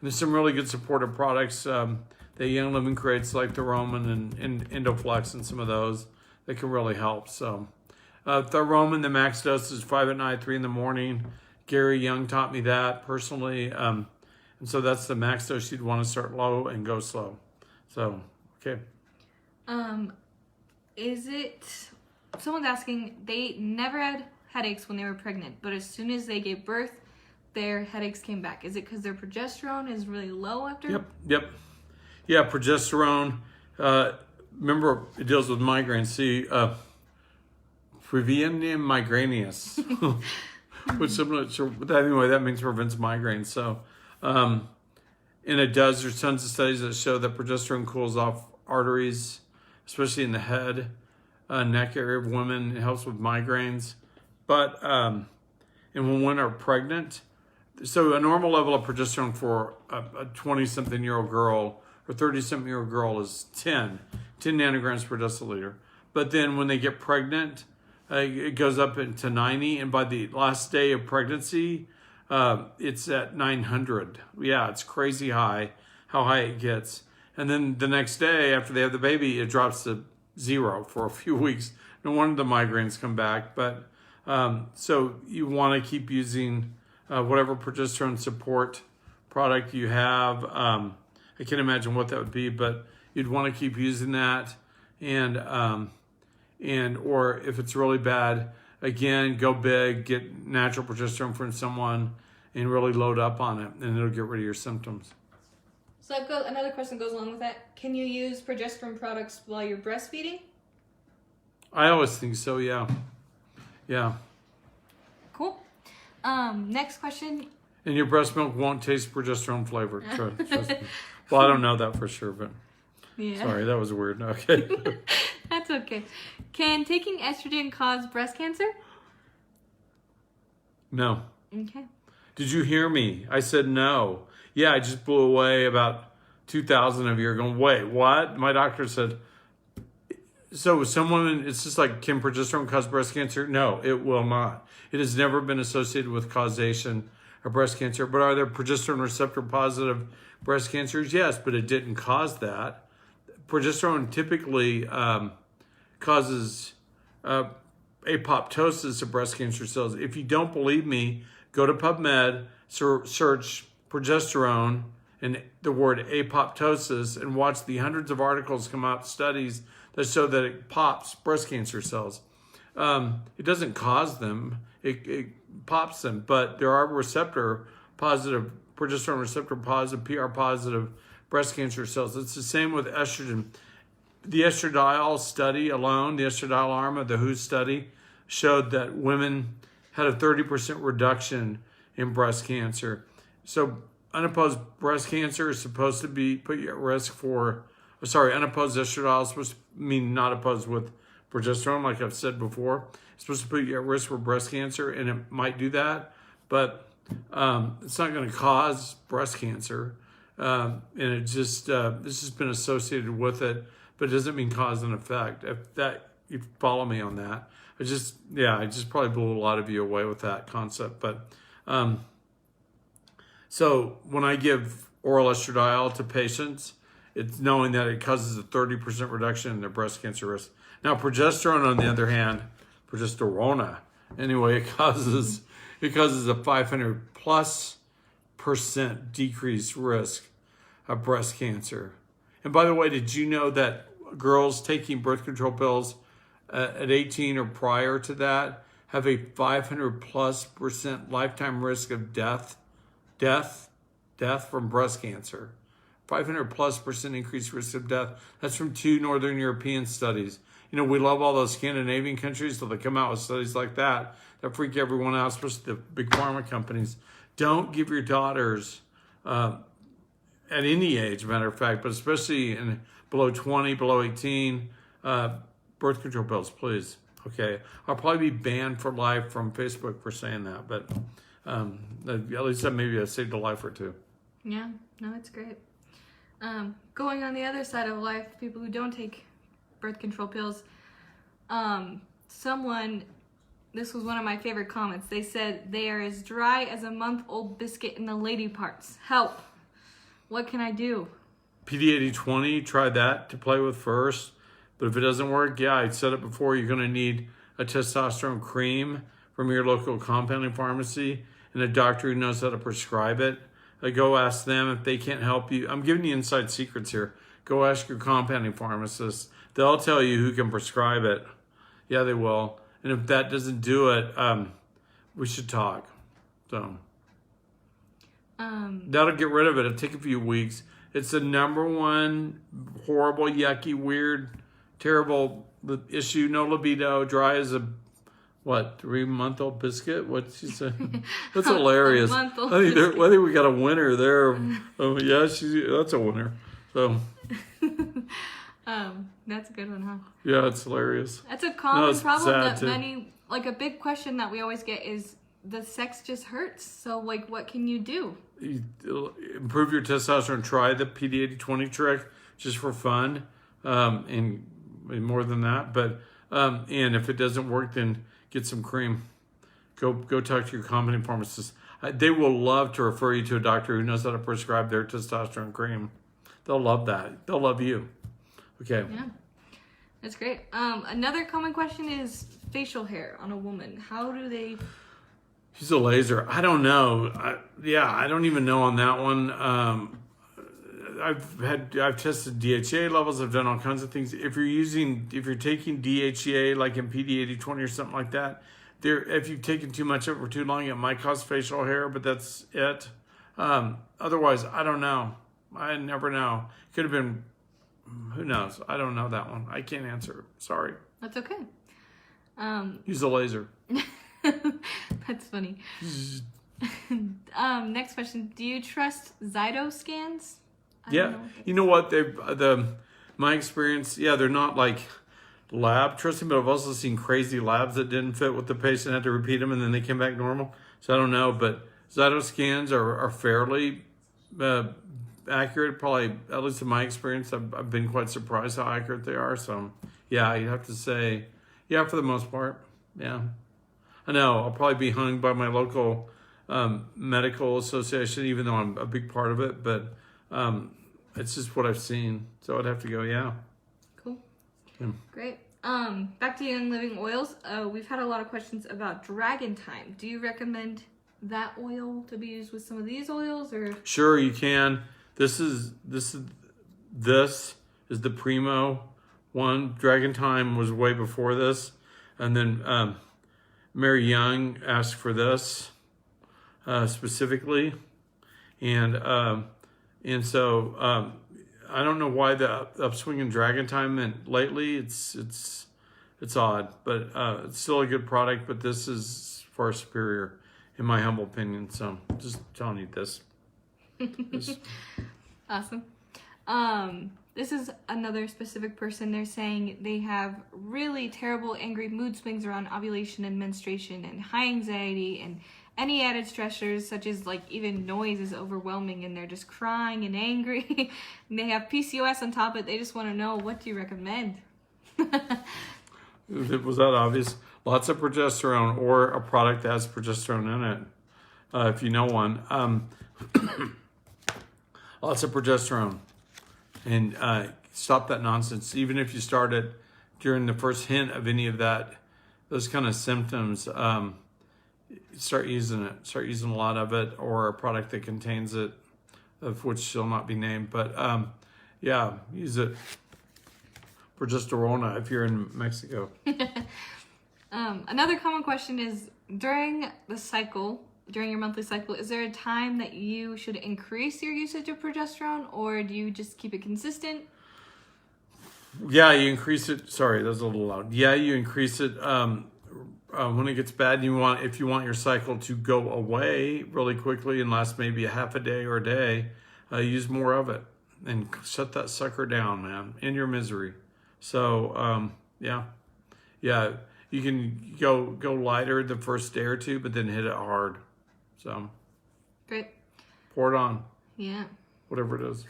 there's some really good supportive products that Young Living creates, like the Roman and Endoflex and some of those that can really help. So the Roman, the max dose is 5 at night, 3 in the morning. Gary Young taught me that personally. And so that's the max dose. You'd want to start low and go slow. So, okay. Someone's asking, they never had headaches when they were pregnant, but as soon as they gave birth, their headaches came back. Is it because their progesterone is really low after? Yep. Yeah, progesterone. Remember, it deals with migraines. See, Prevenient migraneous, which I'm not sure. But anyway, that means prevents migraines. So, and it does. There's tons of studies that show that progesterone cools off arteries, especially in the head, neck area of women. It helps with migraines. But and when women are pregnant, so a normal level of progesterone for a 20-something-year-old girl or 30-something-year-old girl is 10 nanograms per deciliter. But then when they get pregnant, it goes up into 90, and by the last day of pregnancy, it's at 900. Yeah, it's crazy high, how high it gets. And then the next day after they have the baby, it drops to 0 for a few weeks. No wonder the migraines come back. But so you want to keep using whatever progesterone support product you have. I can't imagine what that would be, but you'd want to keep using that. And or if it's really bad, again, go big, get natural progesterone from someone and really load up on it, and it'll get rid of your symptoms. So I've got another question that goes along with that. Can you use progesterone products while you're breastfeeding? I always think so, yeah. Yeah. Cool. Next question. And your breast milk won't taste progesterone flavored. Trust me. Well, I don't know that for sure, but yeah. Sorry, that was weird. Okay. That's okay. Can taking estrogen cause breast cancer? No. Okay. Did you hear me? I said no. Yeah, I just blew away about 2,000 of you are going, wait, what? My doctor said, so some women, it's just like, can progesterone cause breast cancer? No, it will not. It has never been associated with causation of breast cancer. But are there progesterone receptor positive breast cancers? Yes, but it didn't cause that. Progesterone typically causes apoptosis of breast cancer cells. If you don't believe me, go to PubMed, search progesterone and the word apoptosis, and watch the hundreds of articles come out, studies that show that it pops breast cancer cells. It doesn't cause them, it pops them, but there are progesterone receptor positive, PR positive breast cancer cells. It's the same with estrogen. The estradiol study alone, the estradiol arm of the WHO study, showed that women had a 30% reduction in breast cancer. So unopposed breast cancer is supposed to put you at risk for, unopposed estradiol is supposed to mean not opposed with progesterone, like I've said before. It's supposed to put you at risk for breast cancer, and it might do that, but it's not going to cause breast cancer. And it just, this has been associated with it, but it doesn't mean cause and effect. If that, you follow me on that. I just probably blew a lot of you away with that concept. But so when I give oral estradiol to patients, it's knowing that it causes a 30% reduction in their breast cancer risk. Now, progesterone, on the other hand, progesterone, anyway, it causes a 500+% decreased risk of breast cancer. And by the way, did you know that girls taking birth control pills at 18 or prior to that have a 500+% lifetime risk of death from breast cancer? 500+% increased risk of death. That's from 2 Northern European studies. You know, we love all those Scandinavian countries, so they come out with studies like that freak everyone out, especially the big pharma companies. Don't give your daughters, at any age, matter of fact, but especially in below 20, below 18, birth control pills, please. Okay, I'll probably be banned for life from Facebook for saying that, but at least maybe I saved a life or two. Yeah, no, it's great. Going on the other side of life, people who don't take birth control pills, this was one of my favorite comments. They said, they are as dry as a month-old biscuit in the lady parts. Help. What can I do? PD8020, try that to play with first. But if it doesn't work, yeah, I said it before, you're going to need a testosterone cream from your local compounding pharmacy and a doctor who knows how to prescribe it. Go ask them if they can't help you. I'm giving you inside secrets here. Go ask your compounding pharmacist. They'll tell you who can prescribe it. Yeah, they will. And if that doesn't do it, we should talk. So that'll get rid of it. It'll take a few weeks. It's the #1 horrible, yucky, weird, terrible issue. No libido, dry as a 3-month-old biscuit? What'd she say? That's hilarious. I think we got a winner there. Yeah, that's a winner. So. That's a good one, huh? Yeah, it's hilarious. That's a common problem that too. a big question that we always get is, the sex just hurts. So, what can you do? Improve your testosterone. Try the PD8020 trick just for fun, and more than that. But and if it doesn't work, then get some cream. Go talk to your compounding pharmacist. They will love to refer you to a doctor who knows how to prescribe their testosterone cream. They'll love that. They'll love you. Okay. Yeah, that's great. Another common question is facial hair on a woman. How do they? Use a laser. I don't know. I don't even know on that one. I've tested DHA levels. I've done all kinds of things. If you're taking DHA like in PD8020 or something like that, if you've taken too much of it for too long, it might cause facial hair, but that's it. Otherwise, I don't know. I never know. Could have been. Who knows? I don't know that one. I can't answer. Sorry. That's okay. Use a laser. That's funny. Next question. Do you trust Zyto scans? Yeah. You know what? My experience, they're not like lab trusting, but I've also seen crazy labs that didn't fit with the patient, had to repeat them, and then they came back normal. So I don't know, but Zyto scans are fairly accurate. Probably, at least in my experience, I've been quite surprised how accurate they are. So yeah, you have to say, yeah, for the most part, yeah. I know I'll probably be hung by my local medical association, even though I'm a big part of it, but it's just what I've seen. So I'd have to go, yeah. Cool. Yeah. Great. Back to Young Living Oils. We've had a lot of questions about Dragon Time. Do you recommend that oil to be used with some of these oils, or? Sure, you can. This is the Primo one. Dragon Time was way before this, and then Mary Young asked for this specifically, and so I don't know why the upswing in Dragon Time meant lately. It's odd, but it's still a good product. But this is far superior, in my humble opinion. So just telling you this. Awesome. This is another specific person. They're saying they have really terrible angry mood swings around ovulation and menstruation, and high anxiety, and any added stressors such as even noise is overwhelming, and they're just crying and angry. And they have PCOS on top of it. They just want to know, what do you recommend? Was that obvious? Lots of progesterone, or a product that has progesterone in it, if you know one. Lots of progesterone. And stop that nonsense. Even if you start it during the first hint of any of that, those kind of symptoms, start using it. Start using a lot of it, or a product that contains it, of which shall not be named. But yeah, use it. Progesterone if you're in Mexico. Another common question is, during your monthly cycle, is there a time that you should increase your usage of progesterone, or do you just keep it consistent? Yeah, you increase it. Sorry, that was a little loud. Yeah, you increase it when it gets bad. If you want your cycle to go away really quickly and last maybe a half a day or a day, use more of it and shut that sucker down, man, in your misery. So yeah, you can go lighter the first day or two, but then hit it hard. So Great. pour it on. Yeah. Whatever it is.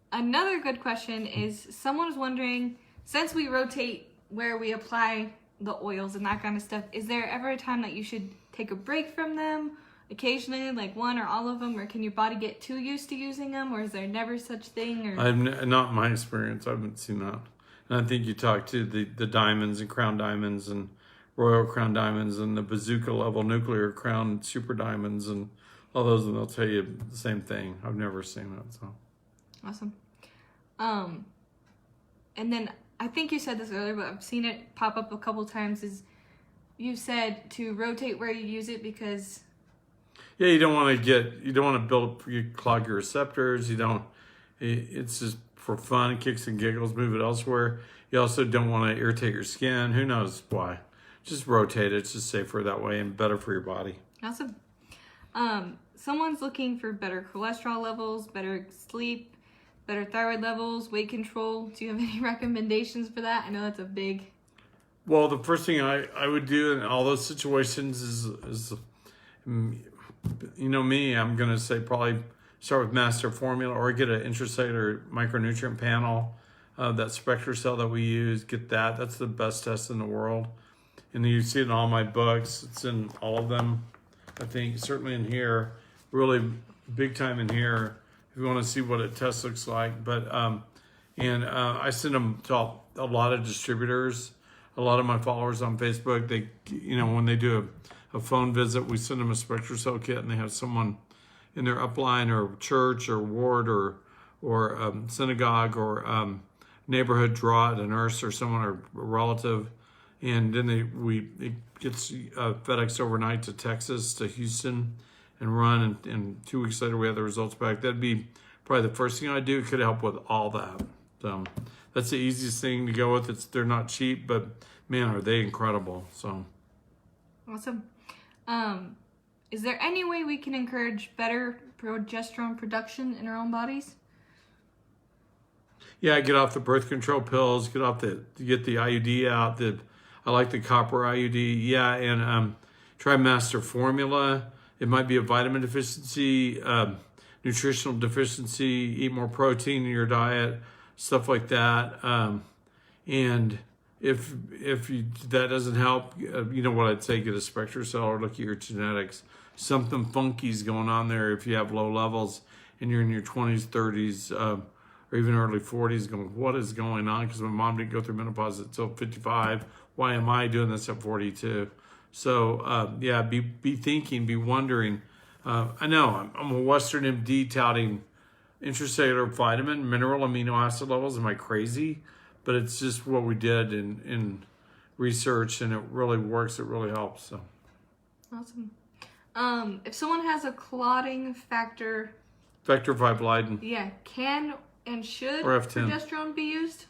Another good question is, someone's wondering, since we rotate where we apply the oils and that kind of stuff, is there ever a time that you should take a break from them occasionally, like one or all of them, or can your body get too used to using them, or is there never such thing? Or Not in my experience. I haven't seen that. And I think you talk to the diamonds and crown diamonds and royal crown diamonds and the bazooka level nuclear crown super diamonds and all those, and they'll tell you the same thing. I've never seen that. So awesome. And then I think you said this earlier, but I've seen it pop up a couple times, is you said to rotate where you use it because yeah, you don't want to clog your receptors. It's just for fun, kicks and giggles, move it elsewhere. You also don't want to irritate your skin. Who knows why? Just rotate it. It's just safer that way and better for your body. Awesome. Someone's looking for better cholesterol levels, better sleep, better thyroid levels, weight control. Do you have any recommendations for that? I know that's a big... Well, the first thing I would do in all those situations is you know me, I'm going to say probably start with master formula or get an intracellular micronutrient panel. That SpectraCell that we use, get that. That's the best test in the world. And you see it in all my books. It's in all of them, I think. Certainly in here. Really big time in here if you want to see what a test looks like. But I send them to a lot of distributors. A lot of my followers on Facebook, they, when they do a phone visit, we send them a SpectraCell kit, and they have someone in their upline or church or ward or synagogue or neighborhood draw it, a nurse or someone or a relative, and then it gets FedEx overnight to Texas, to Houston, and run, and 2 weeks later we have the results back. That'd be probably the first thing I do. It could help with all that. So that's the easiest thing to go with. They're not cheap, but man, are they incredible. So awesome. Is there any way we can encourage better progesterone production in our own bodies? Yeah, get off the birth control pills. Get the IUD out. I like the copper IUD. Yeah, and try Master Formula. It might be a vitamin deficiency, nutritional deficiency. Eat more protein in your diet, stuff like that. And if that doesn't help, you know what I'd say? Get a SpectraCell or look at your genetics. Something funky's going on there if you have low levels and you're in your 20s, 30s, or even early 40s, going, what is going on? Because my mom didn't go through menopause until 55. Why am I doing this at 42? So, yeah, be thinking, be wondering. I know I'm a Western MD touting intracellular vitamin, mineral, amino acid levels. Am I crazy? But it's just what we did in research, and it really works. It really helps. So awesome. If someone has a clotting factor... Vector V Leiden. Yeah, can and should or F10. Progesterone be used?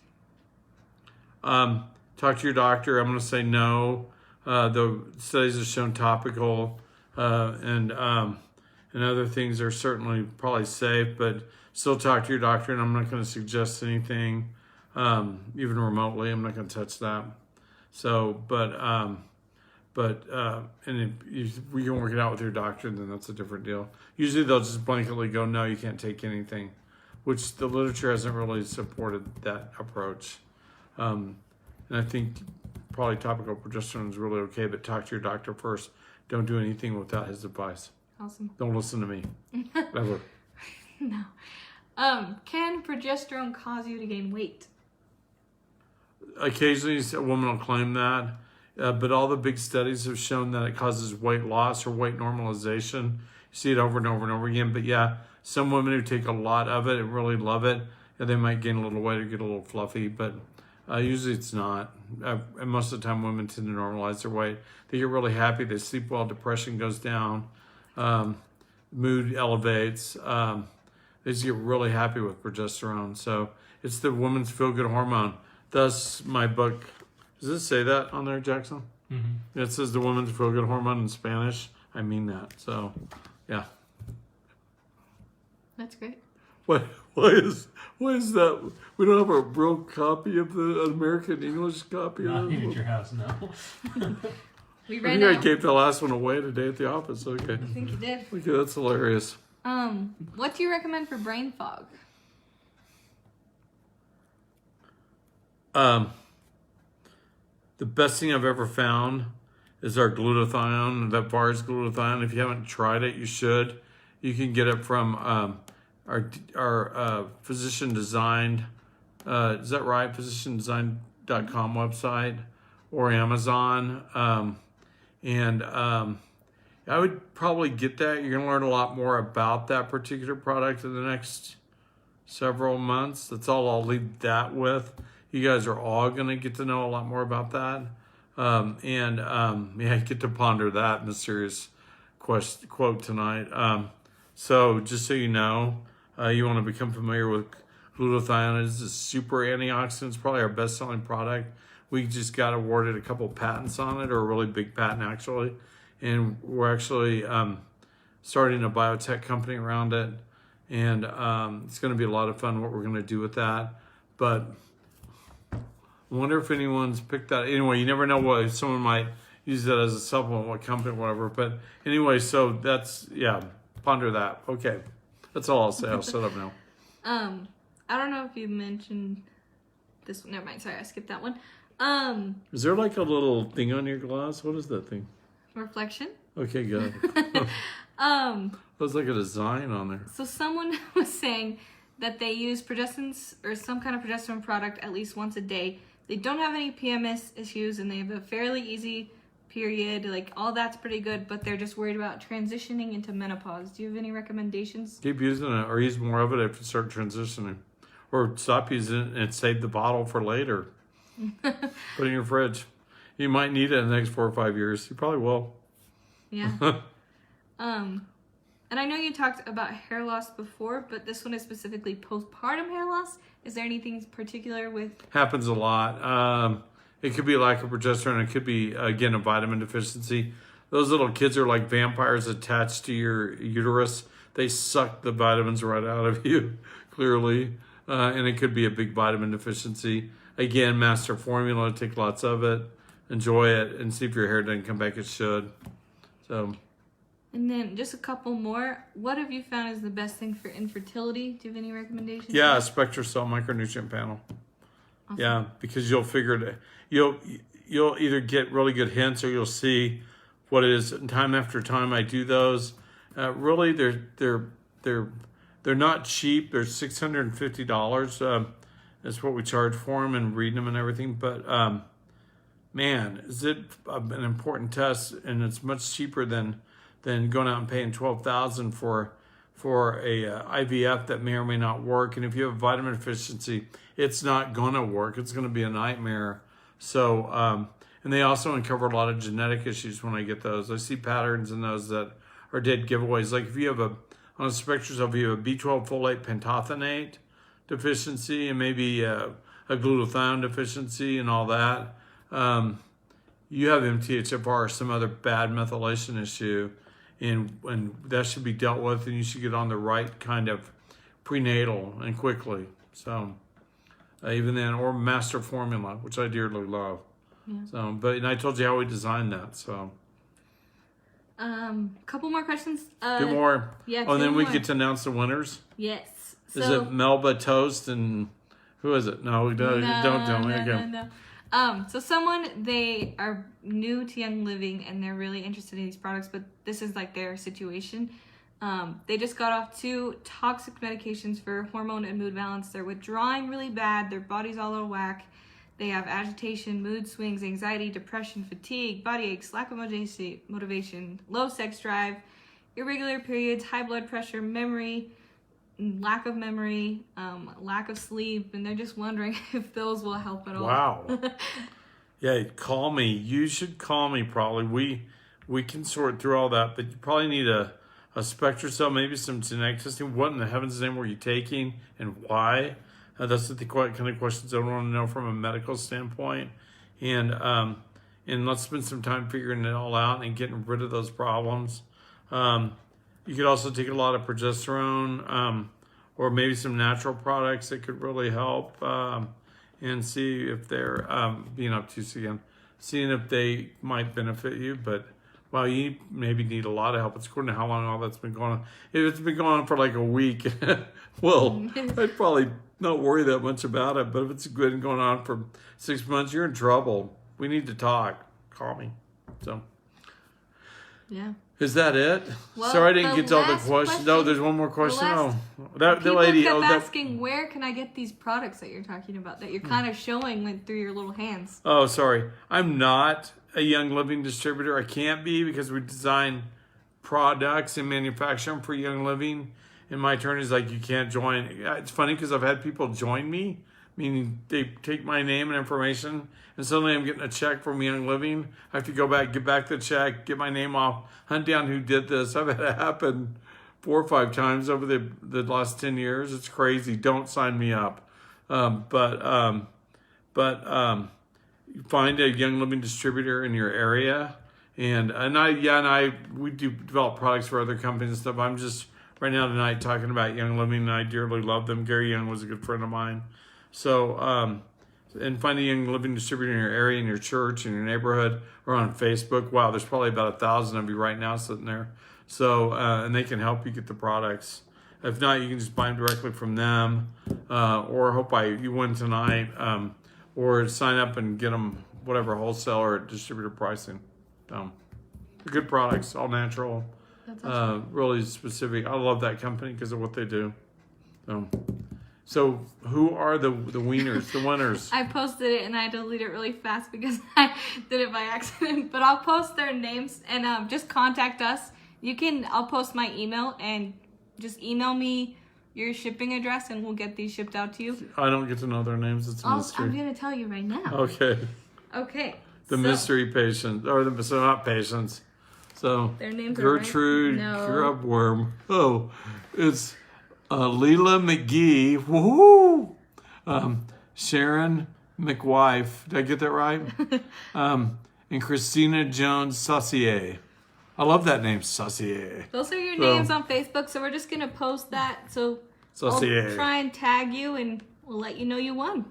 Talk to your doctor. I'm going to say no. The studies have shown topical and other things are certainly probably safe, but still talk to your doctor, and I'm not going to suggest anything, even remotely. I'm not going to touch that. So, and if we can work it out with your doctor, then that's a different deal. Usually they'll just blanketly go, no, you can't take anything, which the literature hasn't really supported that approach. And I think probably topical progesterone is really okay, but talk to your doctor first. Don't do anything without his advice. Awesome. Don't listen to me. Ever. No. Can progesterone cause you to gain weight? Occasionally, a woman will claim that, but all the big studies have shown that it causes weight loss or weight normalization. You see it over and over and over again. But yeah, some women who take a lot of it and really love it, they might gain a little weight or get a little fluffy, but usually it's not. And most of the time, women tend to normalize their weight. They get really happy. They sleep well. Depression goes down. Mood elevates. They just get really happy with progesterone. So it's the woman's feel-good hormone. Thus, my book, does it say that on there, Jackson? Mm-hmm. It says the woman's feel-good hormone in Spanish. I mean that. So, yeah. That's great. Why is that? We don't have a real copy of the American English copy Not of here it? at your house, no. We I ran think I out. gave the last one away today at the office. Okay. I think you did. Okay, that's hilarious. What do you recommend for brain fog? The best thing I've ever found is our glutathione, that VARS glutathione. If you haven't tried it, you should. You can get it from our physician designed, is that right? physiciandesign.com website or Amazon. I would probably get that. You're going to learn a lot more about that particular product in the next several months. That's all I'll leave that with. You guys are all going to get to know a lot more about that. Get to ponder that mysterious quote tonight. So just so you know, you want to become familiar with glutathione. It's a super antioxidant. It's probably our best-selling product. We just got awarded a couple patents on it, or a really big patent actually. And we're actually starting a biotech company around it. And it's going to be a lot of fun what we're going to do with that. But I wonder if anyone's picked that. Anyway, you never know what someone might use that as a supplement, what company, whatever. But anyway, so that's, yeah, ponder that. Okay. That's all I'll say. I'll shut up now. I don't know if you mentioned this one. Never mind. Sorry, I skipped that one. Is there like a little thing on your glass? What is that thing? Reflection. Okay, good. Looks like a design on there. So someone was saying that they use progestins or some kind of progesterone product at least once a day. They don't have any PMS issues and they have a fairly easy period. Like all that's pretty good, but they're just worried about transitioning into menopause. Do you have any recommendations? Keep using it or use more of it if you start transitioning. Or stop using it and save the bottle for later. Put it in your fridge. You might need it in the next 4 or 5 years. You probably will. Yeah. And I know you talked about hair loss before, but this one is specifically postpartum hair loss. Is there anything particular with? Happens a lot. It could be lack of progesterone. It could be, again, a vitamin deficiency. Those little kids are like vampires attached to your uterus. They suck the vitamins right out of you, clearly. And it could be a big vitamin deficiency. Again, master formula, take lots of it, enjoy it, and see if your hair doesn't come back. It should. So. And then just a couple more. What have you found is the best thing for infertility? Do you have any recommendations? Yeah, SpectraCell micronutrient panel. Awesome. Yeah, because you'll figure it. You'll either get really good hints or you'll see what it is. And time after time, I do those. Really, they're not cheap. They're $650. That's what we charge for them and reading them and everything. But man, is it an important test? And it's much cheaper than going out and paying $12,000 for a IVF that may or may not work. And if you have vitamin deficiency, it's not gonna work. It's gonna be a nightmare. So, and they also uncover a lot of genetic issues when I get those. I see patterns in those that are dead giveaways. Like if you have on a SpectraCell, if you have a B12 folate pentothenate deficiency and maybe a glutathione deficiency and all that, you have MTHFR or some other bad methylation issue. And that should be dealt with, and you should get on the right kind of prenatal and quickly. So even then, or master formula, which I dearly love. Yeah. So, and I told you how we designed that. So, couple more questions. Two more. Yeah. Oh, and then more. we get to announce the winners. Yes. Is it Melba Toast and who is it? No, don't tell me. No. So they are new to Young Living and they're really interested in these products, but this is like their situation. They just got off 2 toxic medications for hormone and mood balance. They're withdrawing really bad. Their body's all out of whack. They have agitation, mood swings, anxiety, depression, fatigue, body aches, lack of motivation, low sex drive, irregular periods, high blood pressure, memory, lack of memory, lack of sleep, and they're just wondering if those will help at all. Wow. Yeah, call me. You should call me probably. We can sort through all that, but you probably need a SpectraCell, maybe some genetic testing. What in the heaven's name were you taking and why? That's the kind of questions I want to know from a medical standpoint. And let's spend some time figuring it all out and getting rid of those problems. You could also take a lot of progesterone or maybe some natural products that could really help and see if they're being obtuse again, seeing if they might benefit you. But wow, you maybe need a lot of help. It's according to how long all that's been going on. If it's been going on for like a week, well, I'd probably not worry that much about it. But if it's been going on for 6 months, you're in trouble. We need to talk. Call me. So, yeah. Is that it? Well, Sorry I didn't get to all the last questions. No, there's one more question. The People lady. kept asking, where can I get these products that you're talking about, that you're kind of showing through your little hands? Oh, sorry. I'm not a Young Living distributor. I can't be because we design products and manufacture them for Young Living. And my attorney is like, you can't join. It's funny because I've had people join me, meaning they take my name and information, and suddenly I'm getting a check from Young Living. I have to go back, get back the check, get my name off, hunt down who did this. I've had it happen 4 or 5 times over the last 10 years. It's crazy. Don't sign me up. But find a Young Living distributor in your area. And we do develop products for other companies and stuff. I'm just right now tonight talking about Young Living, and I dearly love them. Gary Young was a good friend of mine. So, and find a Young Living distributor in your area, in your church, in your neighborhood, or on Facebook. Wow, there's probably about 1,000 of you right now sitting there. So, and they can help you get the products. If not, you can just buy them directly from them, or hope you win tonight, or sign up and get them whatever wholesale or distributor pricing. They're good products, all natural, That's awesome. really specific. I love that company because of what they do. So who are the winners, the winners? I posted it and I deleted it really fast because I did it by accident. But I'll post their names and just contact us. I'll post my email and just email me your shipping address and we'll get these shipped out to you. I don't get to know their names. It's a mystery. I'm going to tell you right now. Okay. Okay. The mystery patients, so not patients. So their names Gertrude are right? Grubworm. Oh, it's Leela McGee. Woohoo! Sharon McWife. Did I get that right? And Christina Jones Saucier. I love that name, Saucier. Those are your names on Facebook, so we're just going to post that. So Saucier. I'll try and tag you and we'll let you know you won.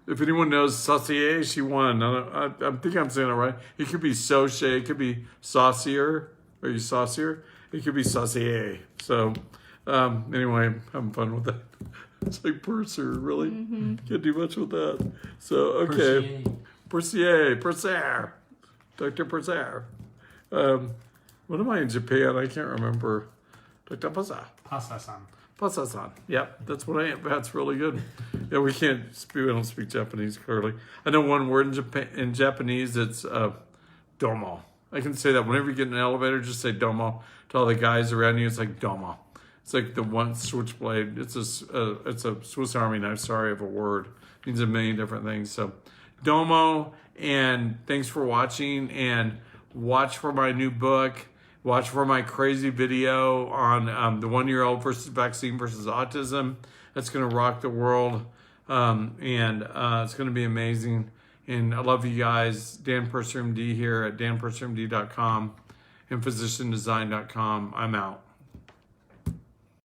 If anyone knows Saucier, she won. I think I'm saying it right. It could be Saucier. It could be Saucier. Are you Saucier? It could be Saucier. So, anyway, I'm having fun with that. It's like Purser, really? Mm-hmm. Can't do much with that. So, okay. Purser. Dr. Purser. What am I in Japan? I can't remember. Dr. Purser. Pasa-san. Yep, that's what I am. That's really good. Yeah, we don't speak Japanese clearly. I know one word in Japanese. It's domo. I can say that whenever you get in an elevator, just say domo to all the guys around you. It's like domo. It's like the one switchblade. It's a Swiss Army knife. Sorry, of a word. It means a million different things. So domo, and thanks for watching. And watch for my new book. Watch for my crazy video on the 1-year-old versus vaccine versus autism. That's going to rock the world. And it's going to be amazing. And I love you guys. Dan Purser MD here at danpursermd.com and physiciandesign.com. I'm out.